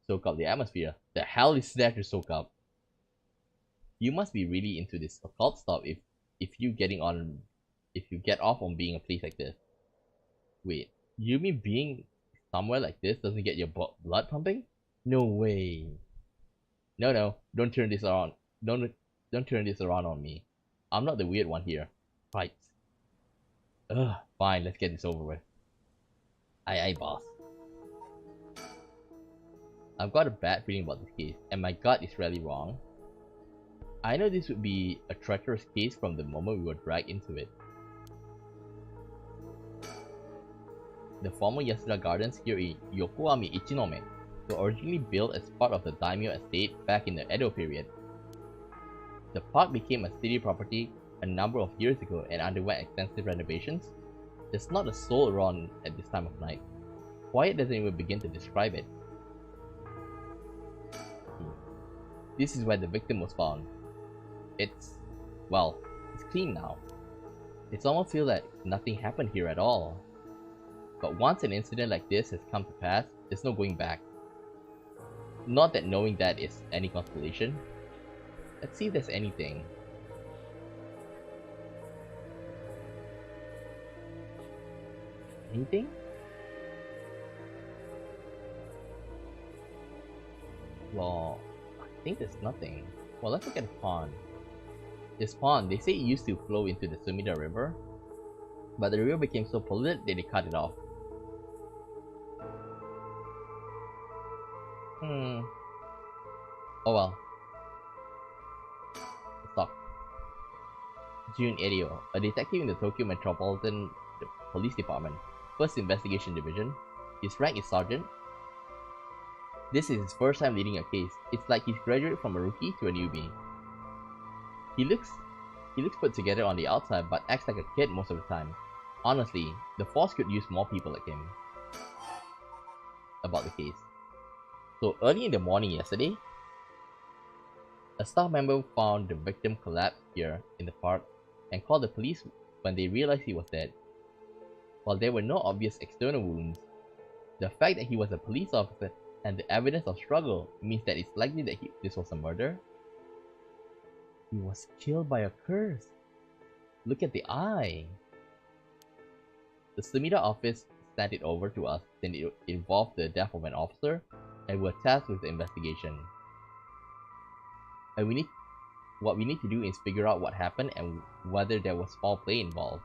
Soak up the atmosphere? The hell is there to soak up? You must be really into this occult stuff if you get off on being a place like this. Wait, You mean being somewhere like this doesn't get your blood pumping? No way. No, no, don't turn this around. Don't don't turn this around on me. I'm not the weird one here. Right. Ugh, fine, let's get this over with. Aye, aye, boss. I've got a bad feeling about this case, and my gut is really wrong. I know this would be a treacherous case from the moment we were dragged into it. The former Yasuda Gardens here in Yokohama Ichinome were originally built as part of the daimyo estate back in the Edo period. The park became a city property a number of years ago and underwent extensive renovations. There's not a soul around at this time of night. Quiet doesn't even begin to describe it. This is where the victim was found. Well, it's clean now. It's almost feels like nothing happened here at all. But once an incident like this has come to pass, there's no going back. Not that knowing that is any consolation. Let's see if there's anything. Anything? Well, I think there's nothing. Well, let's look at the pond. This pond, they say it used to flow into the Sumida River, but the river became so polluted that they cut it off. Oh well. Let's talk. Jun Erio, a detective in the Tokyo Metropolitan Police Department, 1st Investigation Division. His rank is Sergeant. This is his first time leading a case. It's like he's graduated from a rookie to a newbie. He looks put together on the outside, but acts like a kid most of the time. Honestly, the force could use more people like him. About the case. So early in the morning yesterday, a staff member found the victim collapsed here in the park and called the police when they realized he was dead. While there were no obvious external wounds, the fact that he was a police officer and the evidence of struggle means that it's likely that this was a murder. He was killed by a curse. Look at the eye. The Sumida office sent it over to us, then it involved the death of an officer, and we're tasked with the investigation. And what we need to do is figure out what happened and whether there was foul play involved.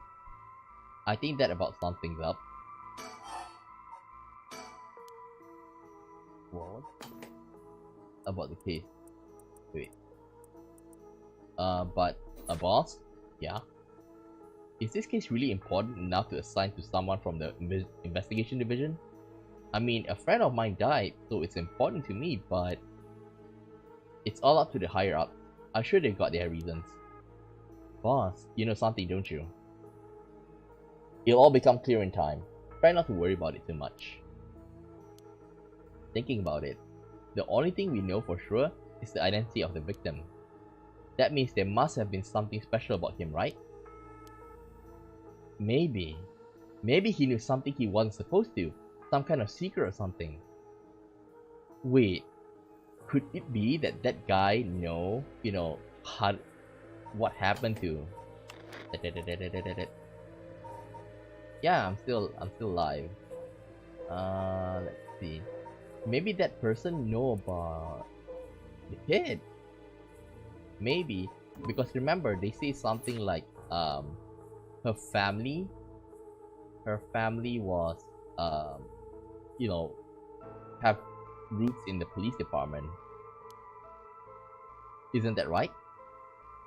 I think that about sums things up. What? About the case. Wait. But a boss? Yeah. Is this case really important enough to assign to someone from the investigation division? I mean, a friend of mine died, so it's important to me, but it's all up to the higher ups. I'm sure they've got their reasons. Boss, you know something, don't you? It'll all become clear in time. Try not to worry about it too much. Thinking about it, the only thing we know for sure is the identity of the victim. That means there must have been something special about him, right? Maybe he knew something he wasn't supposed to. Some kind of secret or something. Wait, could it be that that guy know, what happened to... Yeah, I'm still alive. Let's see. Maybe that person know about the kid. Maybe, because remember they say something like her family was have roots in the police department. Isn't that right?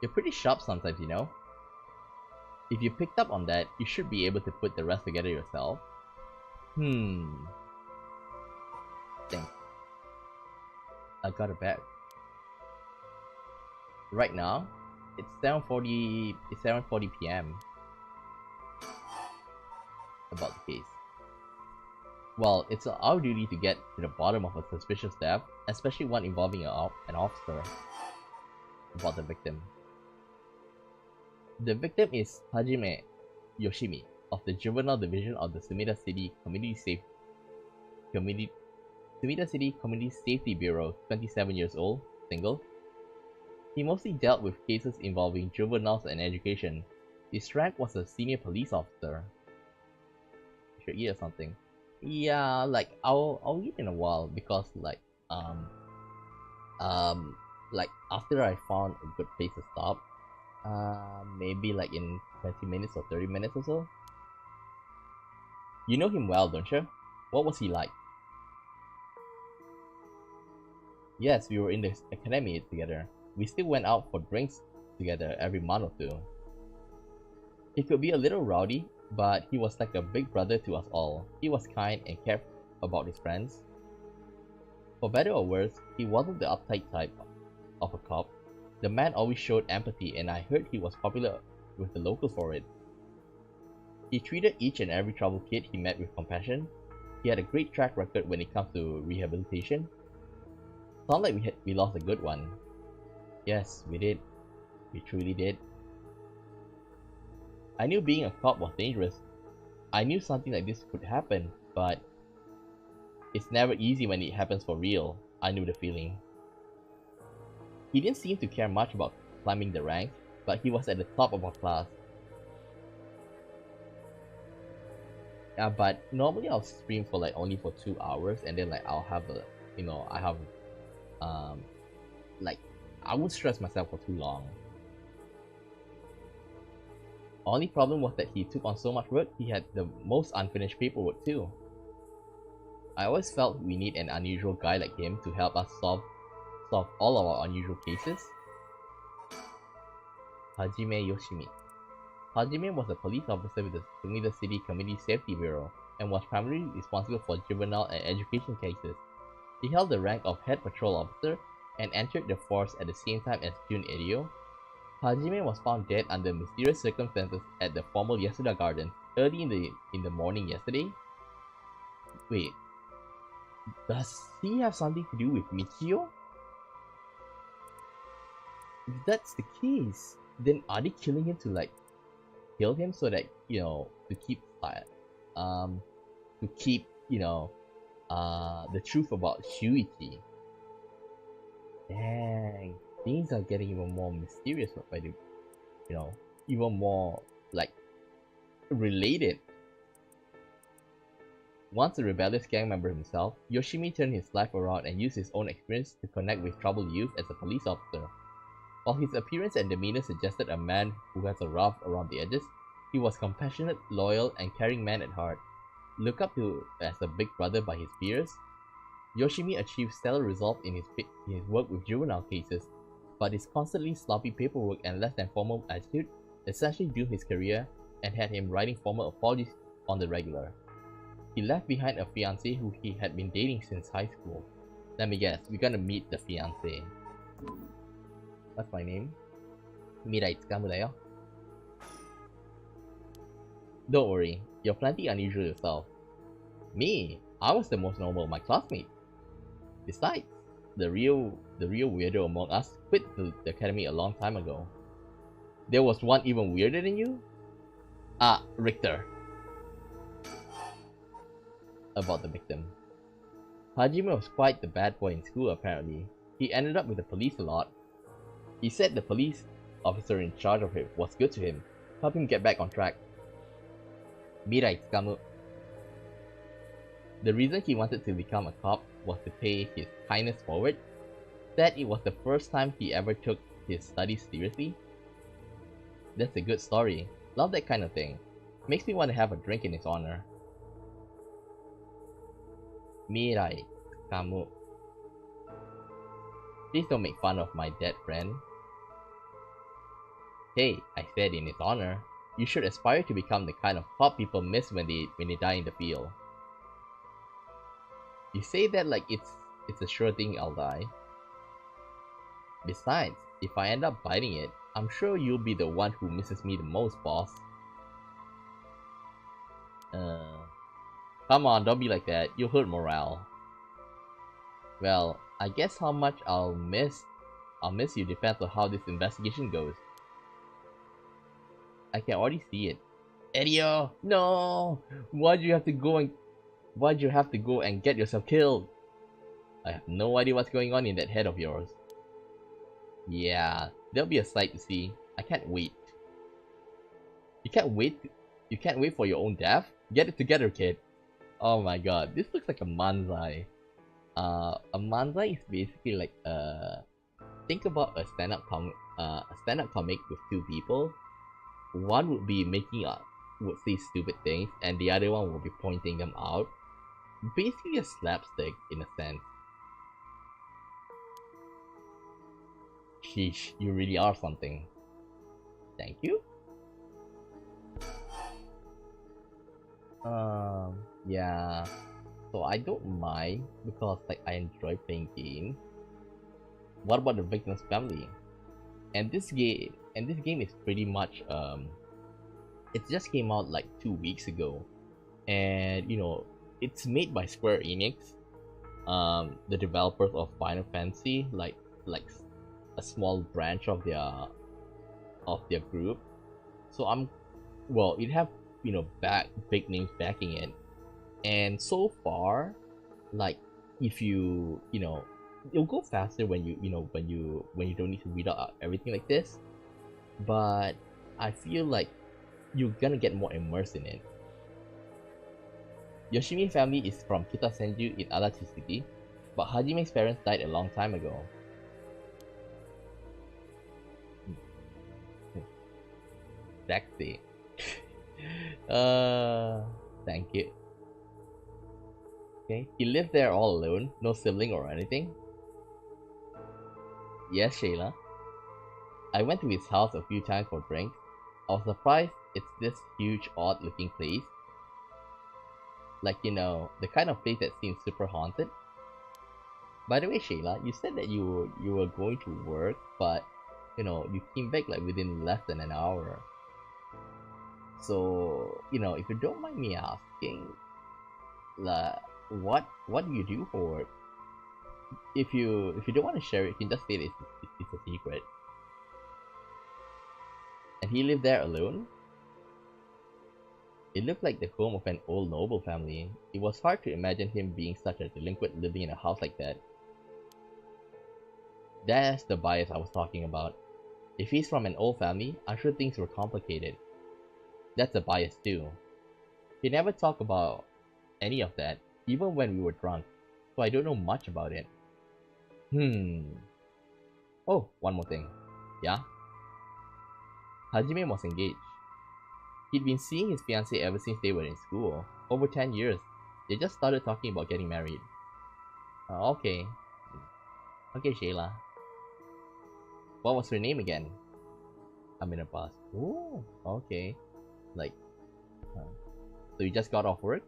You're pretty sharp sometimes, you know. If you picked up on that, you should be able to put the rest together yourself. Think. I got a bag. Right now, it's 7:40 p.m. About the case. Well, it's our duty to get to the bottom of a suspicious death, especially one involving an officer. About the victim. The victim is Hajime Yoshimi of the Juvenile Division of the Sumida City Community Safety Bureau, 27 years old, single. He mostly dealt with cases involving juveniles and education. His rank was a senior police officer. or eat or something. Yeah, like I'll eat in a while because um like after I found a good place to stop, maybe like in 20 minutes or 30 minutes or so. You know him well, don't you? What was he like? Yes, we were in the academy together. We still went out for drinks together every month or two. He could be a little rowdy, but he was like a big brother to us all. He was kind and cared about his friends. For better or worse, he wasn't the uptight type of a cop. The man always showed empathy, and I heard he was popular with the locals for it. He treated each and every troubled kid he met with compassion. He had a great track record when it comes to rehabilitation. Sounds like we lost a good one. Yes, we did. We truly did. I knew being a cop was dangerous. I knew something like this could happen, but it's never easy when it happens for real. I knew the feeling. He didn't seem to care much about climbing the ranks, but he was at the top of our class. But normally I'll stream for like only for 2 hours, and then like I'll have a, I have, like, I won't stress myself for too long. Only problem was that he took on so much work, he had the most unfinished paperwork too. I always felt we need an unusual guy like him to help us solve all of our unusual cases. Hajime Yoshimi. Hajime was a police officer with the Sumida City Community Safety Bureau and was primarily responsible for juvenile and education cases. He held the rank of head patrol officer and entered the force at the same time as Jun Erio. Hajime was found dead under mysterious circumstances at the formal Yasuda Garden early in the morning yesterday. Wait, does he have something to do with Michio? If that's the case, then are they killing him to like kill him so that to keep the truth about Shuichi? Dang, things are getting even more mysterious by the even more like related. Once a rebellious gang member himself, Yoshimi turned his life around and used his own experience to connect with troubled youth as a police officer. While his appearance and demeanor suggested a man who has a rough around the edges, he was compassionate, loyal, and caring man at heart. Looked up to as a big brother by his peers, Yoshimi achieved stellar results in his work with juvenile cases, but his constantly sloppy paperwork and less than formal attitude essentially doomed his career and had him writing formal apologies on the regular. He left behind a fiancée who he had been dating since high school. Let me guess, we're gonna meet the fiancée. What's my name? Mirai Tsukamu da yo. Don't worry, you're plenty unusual yourself. Me? I was the most normal of my classmates. Besides, the real weirdo among us quit the academy a long time ago. There was one even weirder than you? Ah, Richter. About the victim. Hajime was quite the bad boy in school apparently. He ended up with the police a lot. He said the police officer in charge of him was good to him, helped him get back on track. Mirai Tsukamu. The reason he wanted to become a cop was to pay his kindness forward. Said it was the first time he ever took his studies seriously. That's a good story. Love that kind of thing. Makes me want to have a drink in his honor. Mirai Tsukamu. Please don't make fun of my dead friend. Hey, I said in his honor. You should aspire to become the kind of cop people miss when they die in the field. You say that like it's a sure thing I'll die. Besides, if I end up biting it, I'm sure you'll be the one who misses me the most, boss. Come on, don't be like that. You'll hurt morale. Well, I guess how much I'll miss you depends on how this investigation goes. I can already see it. Edio, no! Why'd you have to go and get yourself killed? I have no idea what's going on in that head of yours. Yeah, there'll be a sight to see. I can't wait. You can't wait for your own death? Get it together, kid. Oh my god, this looks like a manzai. A manzai is basically like think about a stand-up comic with two people. One would be would say stupid things, and the other one will be pointing them out. Basically a slapstick in a sense. Sheesh, you really are something. Thank you. Yeah. So I don't mind because like I enjoy playing games. What about the victim's family? And this game is pretty much it just came out like 2 weeks ago, and it's made by Square Enix, the developers of Final Fantasy, like a small branch of their group. So it have back big names backing it, and so far, like if it'll go faster when you don't need to read out everything like this, but I feel like you're gonna get more immersed in it. Yoshimi family is from Kitasenju in Adachi City, but Hajime's parents died a long time ago. Sexy. Thank you. Okay, he lived there all alone, no sibling or anything. Yes, Shayla. I went to his house a few times for drinks. I was surprised it's this huge, odd-looking place. Like, the kind of place that seems super haunted. By the way, Shayla, you said that you were going to work, but you came back like within less than an hour. So, if you don't mind me asking, like, what do you do for work? If you don't want to share it, you can just say that it's a secret. And he lived there alone? It looked like the home of an old noble family. It was hard to imagine him being such a delinquent living in a house like that. That's the bias I was talking about. If he's from an old family, I'm sure things were complicated. That's a bias too. He never talked about any of that, even when we were drunk, so I don't know much about it. Oh, one more thing. Yeah? Hajime was engaged. He'd been seeing his fiancée ever since they were in school. Over 10 years. They just started talking about getting married. Okay. Okay, Shayla. What was her name again? I'm in a bus. Ooh, okay. Like, so you just got off work?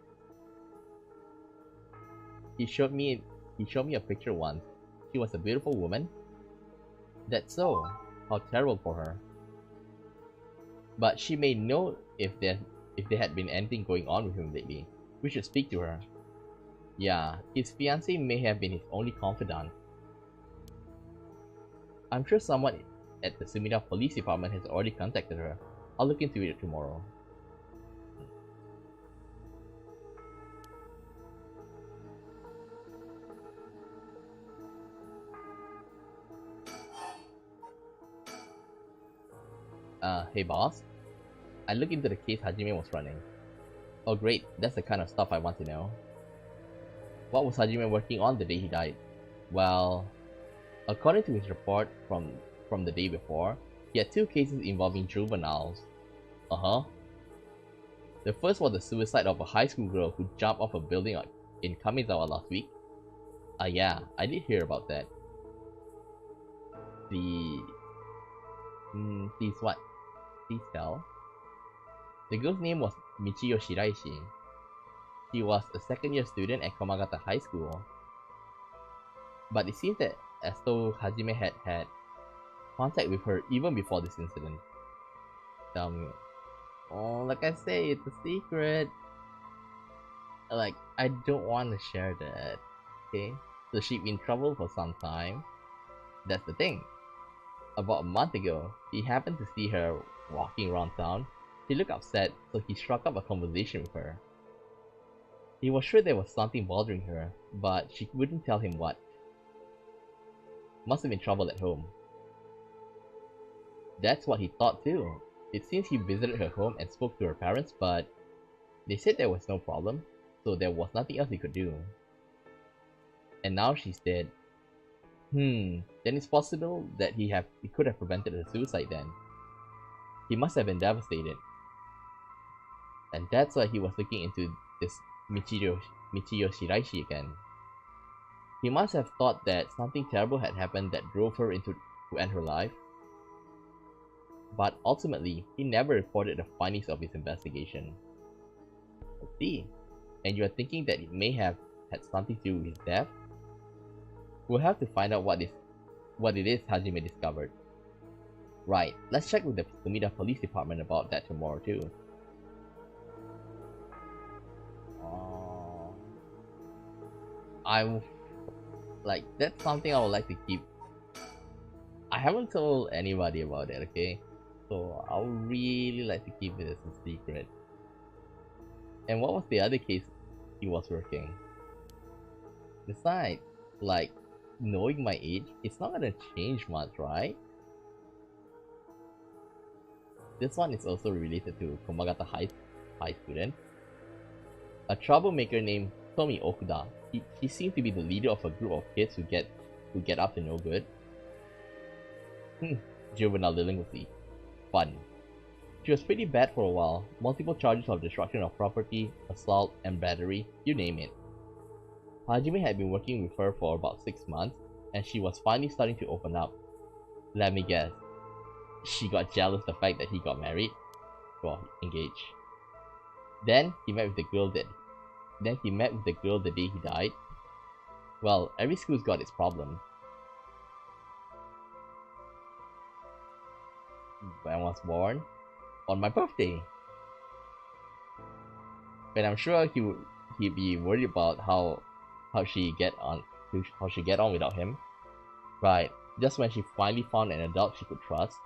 He showed me a picture once. She was a beautiful woman. That's so. How terrible for her. But she may know if there had been anything going on with him lately. We should speak to her. Yeah, his fiancée may have been his only confidant. I'm sure someone at the Sumida Police Department has already contacted her. I'll look into it tomorrow. Hey boss? I looked into the case Hajime was running. Oh great, that's the kind of stuff I want to know. What was Hajime working on the day he died? Well, according to his report from the day before, he had 2 cases involving juveniles. Uh-huh. The first was the suicide of a high school girl who jumped off a building in Kamizawa last week. Yeah, I did hear about that. Please what? Please tell. The girl's name was Michiyo Shiraishi. She was a second-year student at Komagata High School. But it seems that as though Hajime had contact with her even before this incident. Tell me. Oh, like I say, it's a secret. Like, I don't want to share that. Okay? So she'd been in trouble for some time. That's the thing. About a month ago, he happened to see her walking around town. She looked upset, so he struck up a conversation with her. He was sure there was something bothering her, but she wouldn't tell him what. Must have been trouble at home. That's what he thought too. It seems he visited her home and spoke to her parents, but They said there was no problem, so there was nothing else he could do. And now she's dead. Then it's possible that he could have prevented her suicide then. He must have been devastated. And that's why he was looking into this Michiyo Shiraishi again. He must have thought that something terrible had happened that drove her to end her life. But ultimately, he never reported the findings of his investigation. I see. And you are thinking that it may have had something to do with his death? We'll have to find out what it is Hajime discovered. Right, let's check with the Sumida Police Department about that tomorrow too. That's something I would like to keep. I haven't told anybody about it, okay? So I would really like to keep it as a secret. And what was the other case he was working? Besides, like, knowing my age, it's not gonna change much, right? This one is also related to Komagata High student. A troublemaker named Tomi Okuda. He seemed to be the leader of a group of kids who get up to no good. Juvenile delinquency. Fun. She was pretty bad for a while. Multiple charges of destruction of property, assault, and battery, you name it. Hajime had been working with her for about 6 months, and she was finally starting to open up. Let me guess. She got jealous the fact that he got married? Well, engaged. Then he met with the girl the day he died. Well, every school's got its problems. When I was born? On my birthday. But I'm sure he'd be worried about how she get on without him. Right, just when she finally found an adult she could trust.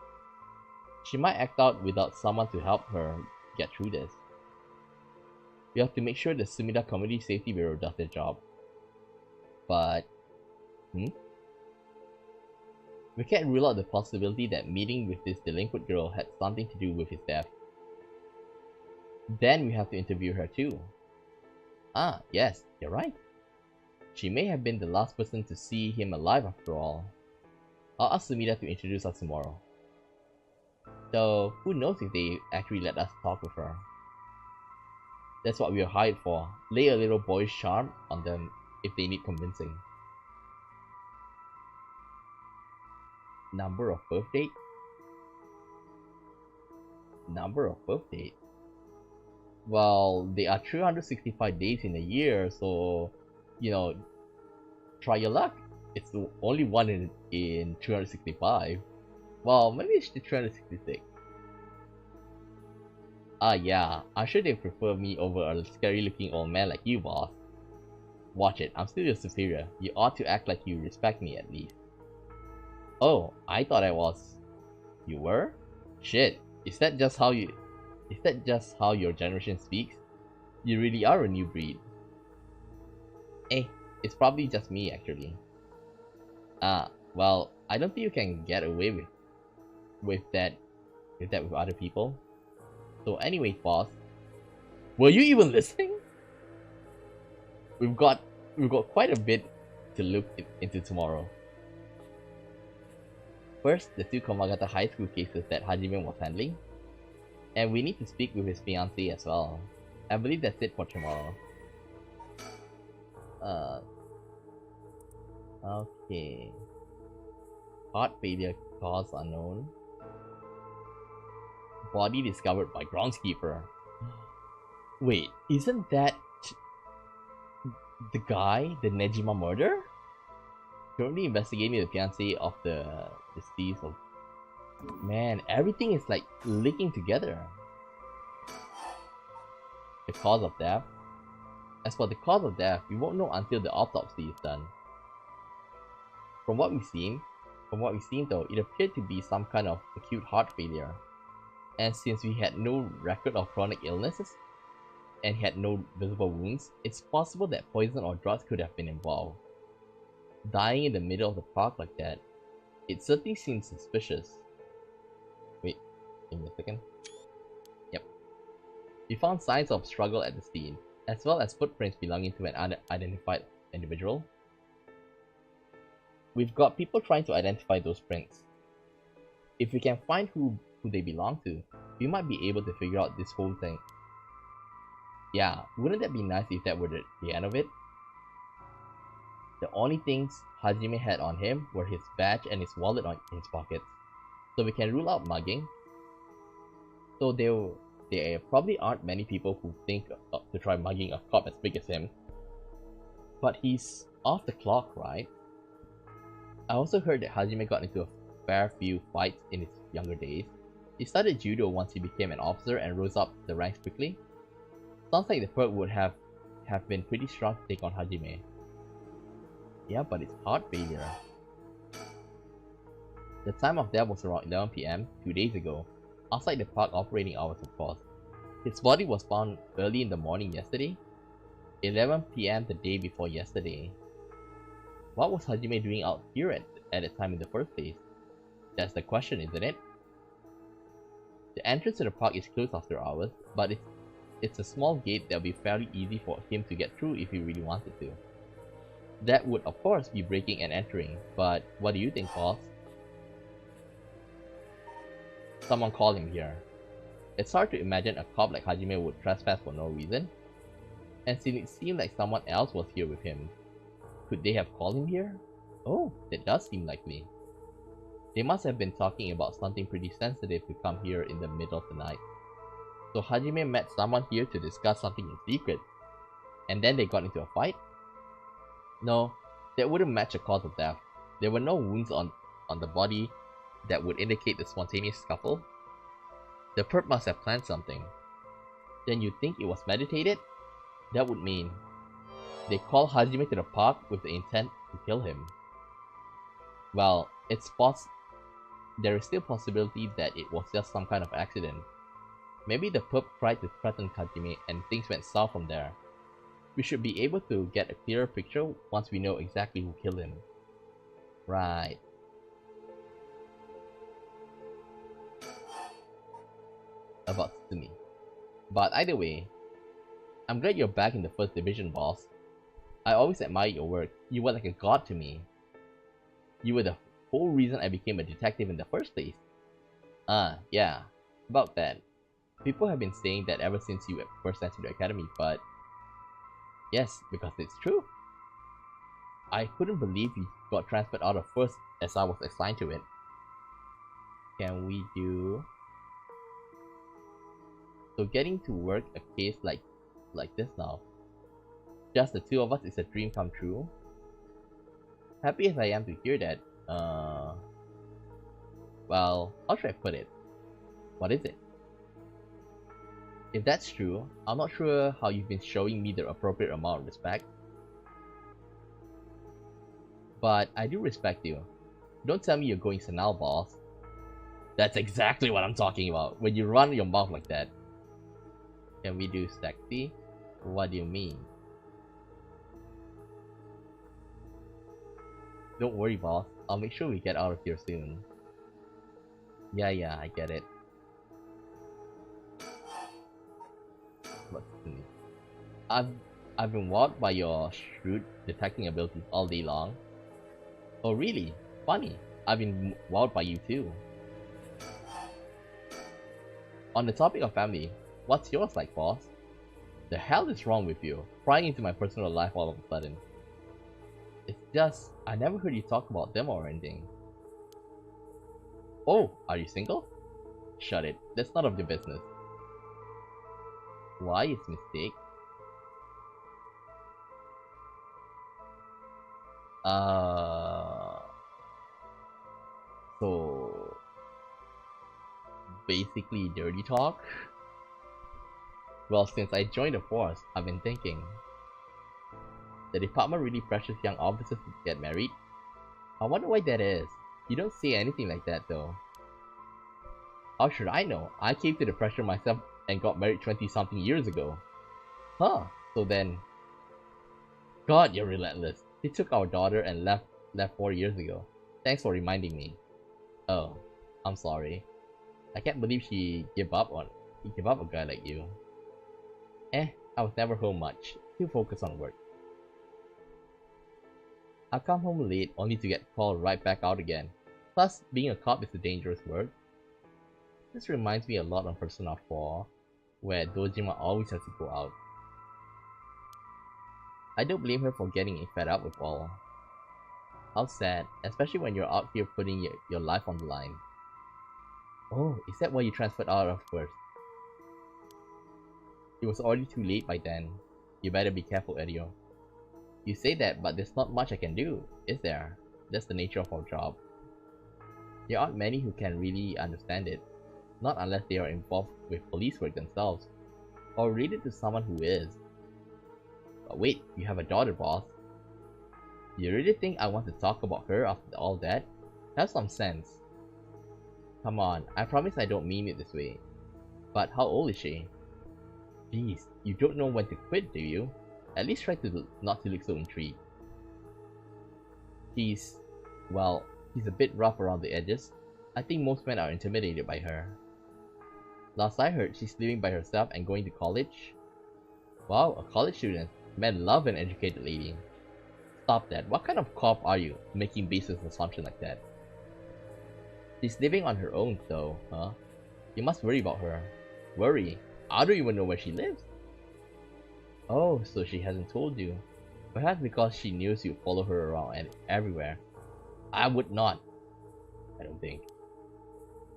She might act out without someone to help her get through this. We have to make sure the Sumida Community Safety Bureau does their job. But... We can't rule out the possibility that meeting with this delinquent girl had something to do with his death. Then we have to interview her too. Ah, yes, you're right. She may have been the last person to see him alive after all. I'll ask Sumida to introduce us tomorrow. Though, who knows if they actually let us talk with her. That's what we are hired for. Lay a little boyish charm on them if they need convincing. Number of birth date? Number of birth date? Well, there are 365 days in a year, so, you know, try your luck. It's the only one in 365. Well, maybe it's 366. Yeah, I'm sure they prefer me over a scary-looking old man like you, boss. Watch it, I'm still your superior. You ought to act like you respect me at least. Oh, I thought I was. You were? Shit, is that just how your generation speaks? You really are a new breed. It's probably just me actually. Well, I don't think you can get away with that with other people. So anyway, boss, were you even listening? We've got quite a bit to look into tomorrow. First, the 2 Komagata High School cases that Hajime was handling. And we need to speak with his fiancée as well. I believe that's it for tomorrow. Okay. Heart failure cause unknown. Body discovered by groundskeeper. Wait, isn't that the guy, the Nejima murder? Currently investigating the fiancé of the deceased. Man, everything is like linking together. The cause of death. As for the cause of death, we won't know until the autopsy is done. From what we've seen though, it appeared to be some kind of acute heart failure. And since we had no record of chronic illnesses and had no visible wounds, it's possible that poison or drugs could have been involved. Dying in the middle of the park like that, it certainly seems suspicious. Wait, give me a second. Yep. We found signs of struggle at the scene, as well as footprints belonging to an unidentified individual. We've got people trying to identify those prints. If we can find who they belong to, we might be able to figure out this whole thing. Yeah, wouldn't that be nice if that were the end of it? The only things Hajime had on him were his badge and his wallet in his pockets. So we can rule out mugging. So there probably aren't many people who think to try mugging a cop as big as him. But he's off the clock, right? I also heard that Hajime got into a fair few fights in his younger days. He started judo once he became an officer and rose up the ranks quickly. Sounds like the perk would have been pretty strong to take on Hajime. Yeah, but it's heart failure. The time of death was around 11 PM 2 days ago, outside the park operating hours of course. His body was found early in the morning yesterday, 11 PM the day before yesterday. What was Hajime doing out here at the time in the first place? That's the question, isn't it? The entrance to the park is closed after hours, but it's a small gate that will be fairly easy for him to get through if he really wanted to. That would of course be breaking and entering, but what do you think, boss? Someone called him here. It's hard to imagine a cop like Hajime would trespass for no reason, and since it seemed like someone else was here with him, could they have called him here? Oh, that does seem likely. They must have been talking about something pretty sensitive to come here in the middle of the night. So Hajime met someone here to discuss something in secret, and then they got into a fight? No, that wouldn't match a cause of death. There were no wounds on the body that would indicate the spontaneous scuffle. The perp must have planned something. Then you think it was meditated? That would mean they called Hajime to the park with the intent to kill him. Well, there is still possibility that it was just some kind of accident. Maybe the perp tried to threaten Hajime and things went south from there. We should be able to get a clearer picture once we know exactly who killed him. Right. About Tsumi. But either way, I'm glad you're back in the first division, boss. I always admired your work. You were like a god to me. You were the whole reason I became a detective in the first place. Yeah, about that. People have been saying that ever since you first entered the academy, but yes, because it's true. I couldn't believe you got transferred out of first as I was assigned to it. Can we do... So getting to work a case like this now. Just the two of us is a dream come true. Happy as I am to hear that, well, how should I put it? What is it? If that's true, I'm not sure how you've been showing me the appropriate amount of respect. But I do respect you. Don't tell me you're going senile, boss. That's exactly what I'm talking about, when you run your mouth like that. Can we do sexy? What do you mean? Don't worry, boss. I'll make sure we get out of here soon. Yeah, I get it. I've been wowed by your shrewd detecting abilities all day long. Oh really? Funny. I've been wowed by you too. On the topic of family, what's yours like, boss? The hell is wrong with you? Prying into my personal life all of a sudden. It's just, I never heard you talk about them or anything. Oh, are you single? Shut it, that's none of your business. Why is mistake? So... basically dirty talk? Well, since I joined the force, I've been thinking. The department really pressures young officers to get married? I wonder why that is. You don't say anything like that though. How should I know? I came to the pressure myself and got married 20-something years ago. Huh, so then... God, you're relentless. He took our daughter and left 4 years ago. Thanks for reminding me. Oh, I'm sorry. I can't believe he gave up a guy like you. I was never home much, too focused on work. I come home late only to get called right back out again. Plus, being a cop is a dangerous work. This reminds me a lot of Persona 4, where Dojima always has to go out. I don't blame her for getting fed up with all. How sad, especially when you're out here putting your life on the line. Oh, is that why you transferred out of first? It was already too late by then. You better be careful, Edio. You say that, but there's not much I can do, is there? That's the nature of our job. There aren't many who can really understand it. Not unless they are involved with police work themselves, or related to someone who is. But wait, you have a daughter, boss. You really think I want to talk about her after all that? Have some sense. Come on, I promise I don't mean it this way. But how old is she? Jeez, you don't know when to quit, do you? At least try to not to look so intrigued. She's a bit rough around the edges. I think most men are intimidated by her. Last I heard, she's living by herself and going to college. Wow, a college student. Men love an educated lady. Stop that. What kind of cop are you, making baseless assumptions like that? She's living on her own though, huh? You must worry about her. Worry? I don't even know where she lives. Oh, so she hasn't told you. Perhaps because she knew you'd follow her around and everywhere. I would not. I don't think.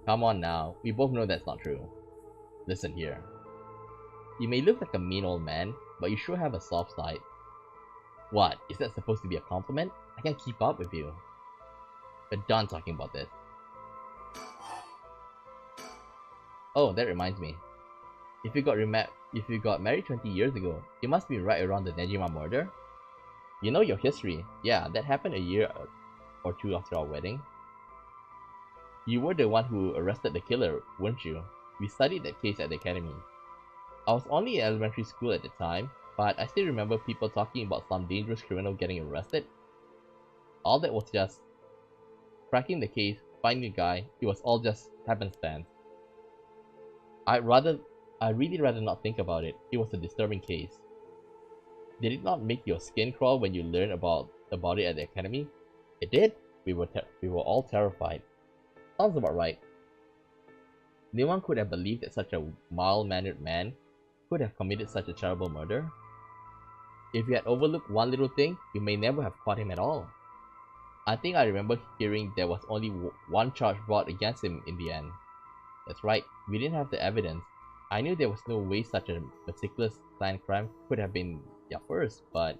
Come on now, we both know that's not true. Listen here. You may look like a mean old man, but you sure have a soft side. What, is that supposed to be a compliment? I can't keep up with you. We're done talking about this. Oh, that reminds me. If you got married 20 years ago, you must be right around the Nejima murder. You know your history. Yeah, that happened a year or two after our wedding. You were the one who arrested the killer, weren't you? We studied that case at the academy. I was only in elementary school at the time, but I still remember people talking about some dangerous criminal getting arrested. All that was just cracking the case, finding the guy. It was all just happenstance. I'd really rather not think about it. It was a disturbing case. Did it not make your skin crawl when you learned about it at the academy? It did. We were all terrified. Sounds about right. No one could have believed that such a mild-mannered man could have committed such a terrible murder. If you had overlooked one little thing, you may never have caught him at all. I think I remember hearing there was only one charge brought against him in the end. That's right, we didn't have the evidence. I knew there was no way such a meticulous planned crime could have been their first, but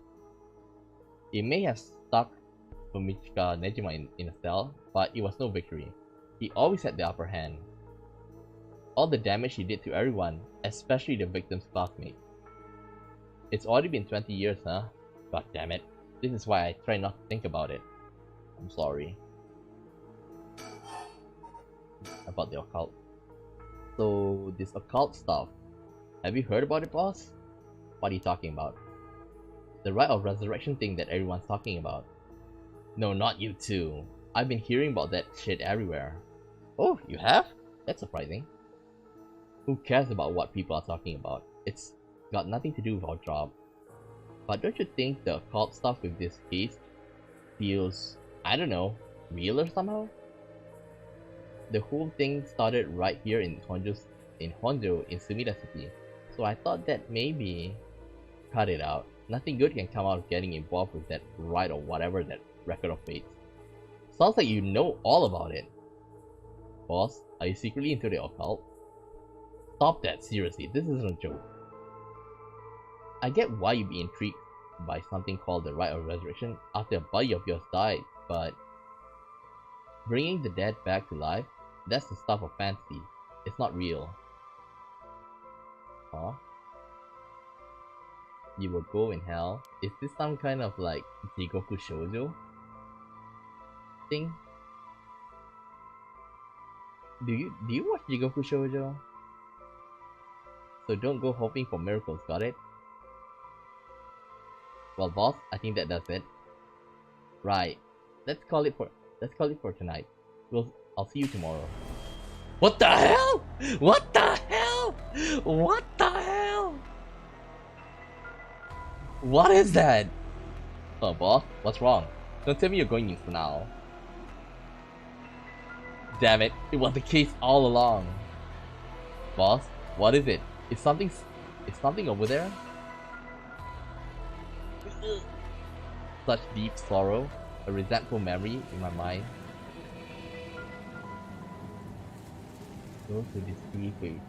it may have stuck Fumichika Nejima in a cell, but it was no victory. He always had the upper hand. All the damage he did to everyone, especially the victim's classmates. It's already been 20 years, huh? God damn it. This is why I try not to think about it. I'm sorry. About the occult. So, this occult stuff. Have you heard about it, boss? What are you talking about? The Rite of Resurrection thing that everyone's talking about. No, not you too. I've been hearing about that shit everywhere. Oh, you have? That's surprising. Who cares about what people are talking about? It's got nothing to do with our job. But don't you think the occult stuff with this case feels, I don't know, realer somehow? The whole thing started right here in Honjo in Sumida City. So I thought that maybe... Cut it out. Nothing good can come out of getting involved with that rite or whatever that record of fates. Sounds like you know all about it. Boss, are you secretly into the occult? Stop that, seriously, this isn't a joke. I get why you'd be intrigued by something called the Rite of Resurrection after a buddy of yours died, but... Bringing the dead back to life? That's the stuff of fantasy. It's not real. Huh? You will go in hell? Is this some kind of like Jigoku Shoujo thing? Do you watch Jigoku Shoujo? So don't go hoping for miracles, got it? Well, boss, I think that does it. Right. Let's call it for tonight. I'll see you tomorrow. What the hell? What the hell? What the hell? What is that? Oh, boss, what's wrong? Don't tell me you're going into now. Damn it, it was the case all along. Boss, what is it? Is something over there? Such deep sorrow, a resentful memory in my mind. Those who deceive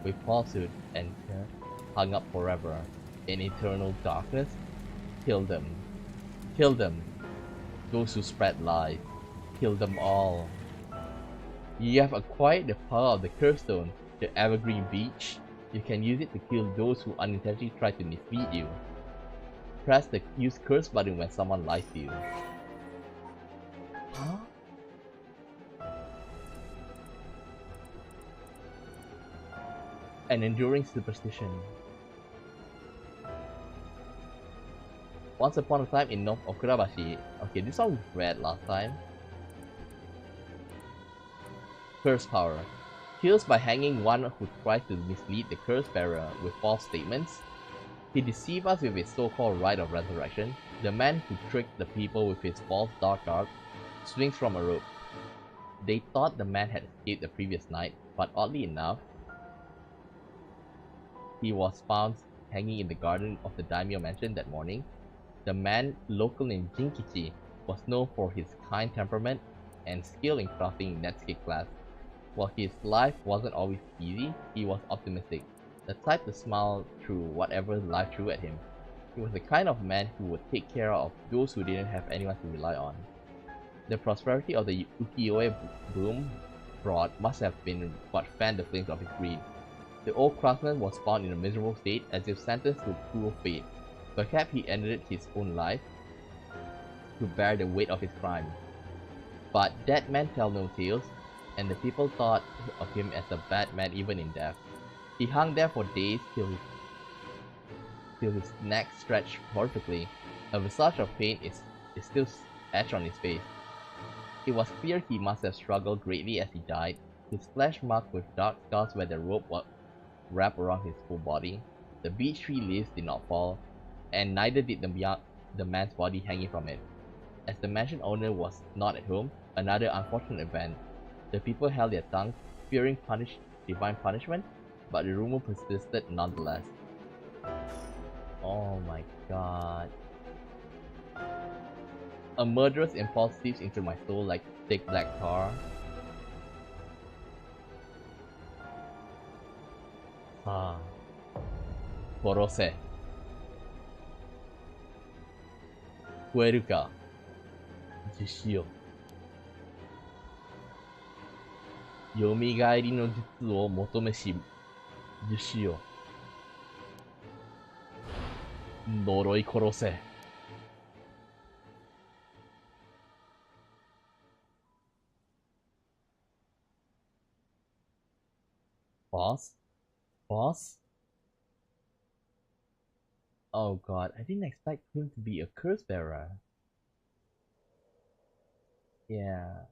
with falsehood and hung up forever in eternal darkness, kill them. Kill them. Those who spread lies, kill them all. You have acquired the power of the curse stone, the evergreen beach. You can use it to kill those who unintentionally try to mislead you. Press the use curse button when someone lies to you. Huh? An enduring superstition. Once upon a time in North Okurabashi. Okay, this one we read last time. Curse power. Kills by hanging one who tries to mislead the curse bearer with false statements. He deceived us with his so-called Rite of Resurrection. The man who tricked the people with his false dark art swings from a rope. They thought the man had escaped the previous night, but oddly enough, he was found hanging in the garden of the daimyo mansion that morning. The man, local named Jinkichi, was known for his kind temperament and skill in crafting Netsuke class. While his life wasn't always easy, he was optimistic, the type to smile through whatever life threw at him. He was the kind of man who would take care of those who didn't have anyone to rely on. The prosperity of the ukiyo-e boom brought must have been what fanned the flames of his greed. The old craftsman was found in a miserable state, as if sentenced to cruel fate. Perhaps he ended his own life to bear the weight of his crime. But dead men tell no tales, and the people thought of him as a bad man even in death. He hung there for days till his neck stretched perfectly. A visage of pain is still etched on his face. It was clear he must have struggled greatly as he died, his flesh marked with dark scars where the rope was wrapped around his full body. The beech tree leaves did not fall, and neither did the man's body hanging from it. As the mansion owner was not at home, another unfortunate event. The people held their tongues, fearing divine punishment, but the rumor persisted nonetheless. Oh my god. A murderous impulse seeps into my soul like thick black tar. Ah. Korose. 超えるか。実施よ。蘇りの術を求めし、実施よ。呪い殺せ。Boss? Boss? Oh god, I didn't expect him to be a curse bearer. Yeah.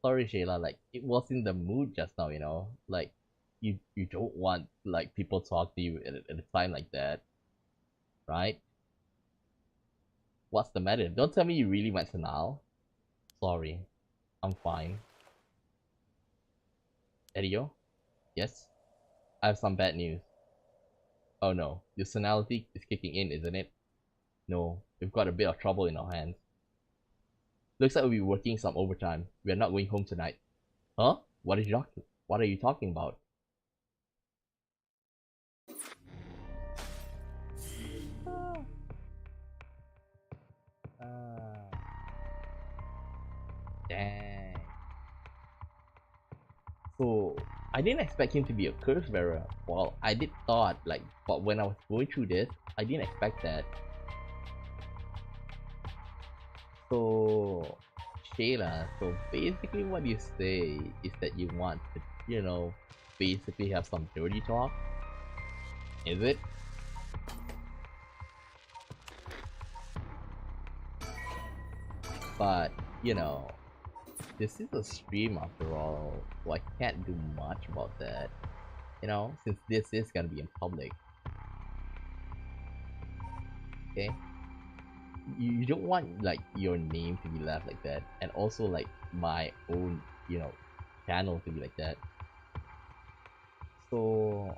Sorry, Shayla, like, it was in the mood just now, you know? Like, you don't want, like, people talk to you at a time like that. Right? What's the matter? Don't tell me you really went to Nile. Sorry. I'm fine. Edio? Yes? I have some bad news. Oh no, your senility is kicking in, isn't it? No, we've got a bit of trouble in our hands. Looks like we'll be working some overtime. We are not going home tonight. Huh? What are you talking about? Dang. So, I didn't expect him to be a curse bearer. Well, I did thought, like, but when I was going through this, I didn't expect that. So, Shayla, so basically what you say is that you want to, you know, basically have some dirty talk? Is it? But, you know, this is a stream after all, so I can't do much about that. You know, since this is gonna be in public. Okay, you don't want like your name to be left like that, and also like my own, channel to be like that. So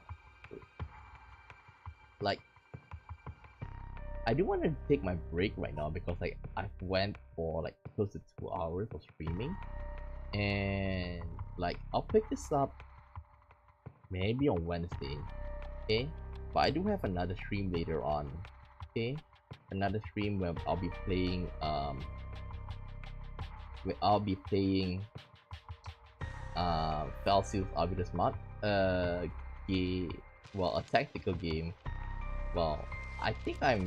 like I do want to take my break right now because like I've went for like close to 2 hours of streaming, and like I'll pick this up maybe on Wednesday. Okay, but I do have another stream later on. Okay, another stream where I'll be playing Celsius Arbitrus Mod, uh game, well, a tactical game. Well, I think I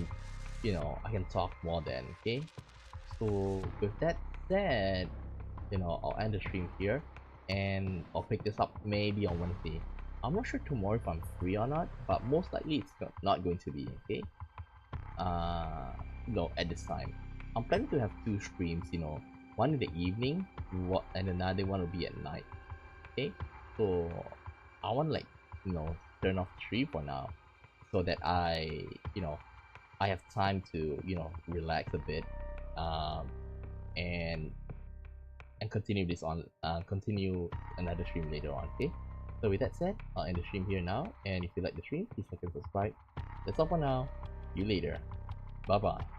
can talk more then. Okay, so with that said, I'll end the stream here, and I'll pick this up maybe on Wednesday. I'm not sure tomorrow if I'm free or not, but most likely it's not going to be. Okay, no, at this time I'm planning to have two streams, one in the evening, and another one will be at night. Okay, so I want to like turn off the stream for now, so that I have time to relax a bit, um and continue another stream later on. Okay, so with that said, I'll end the stream here now, and if you like the stream, please like and subscribe. That's all for now. See you later. Bye bye.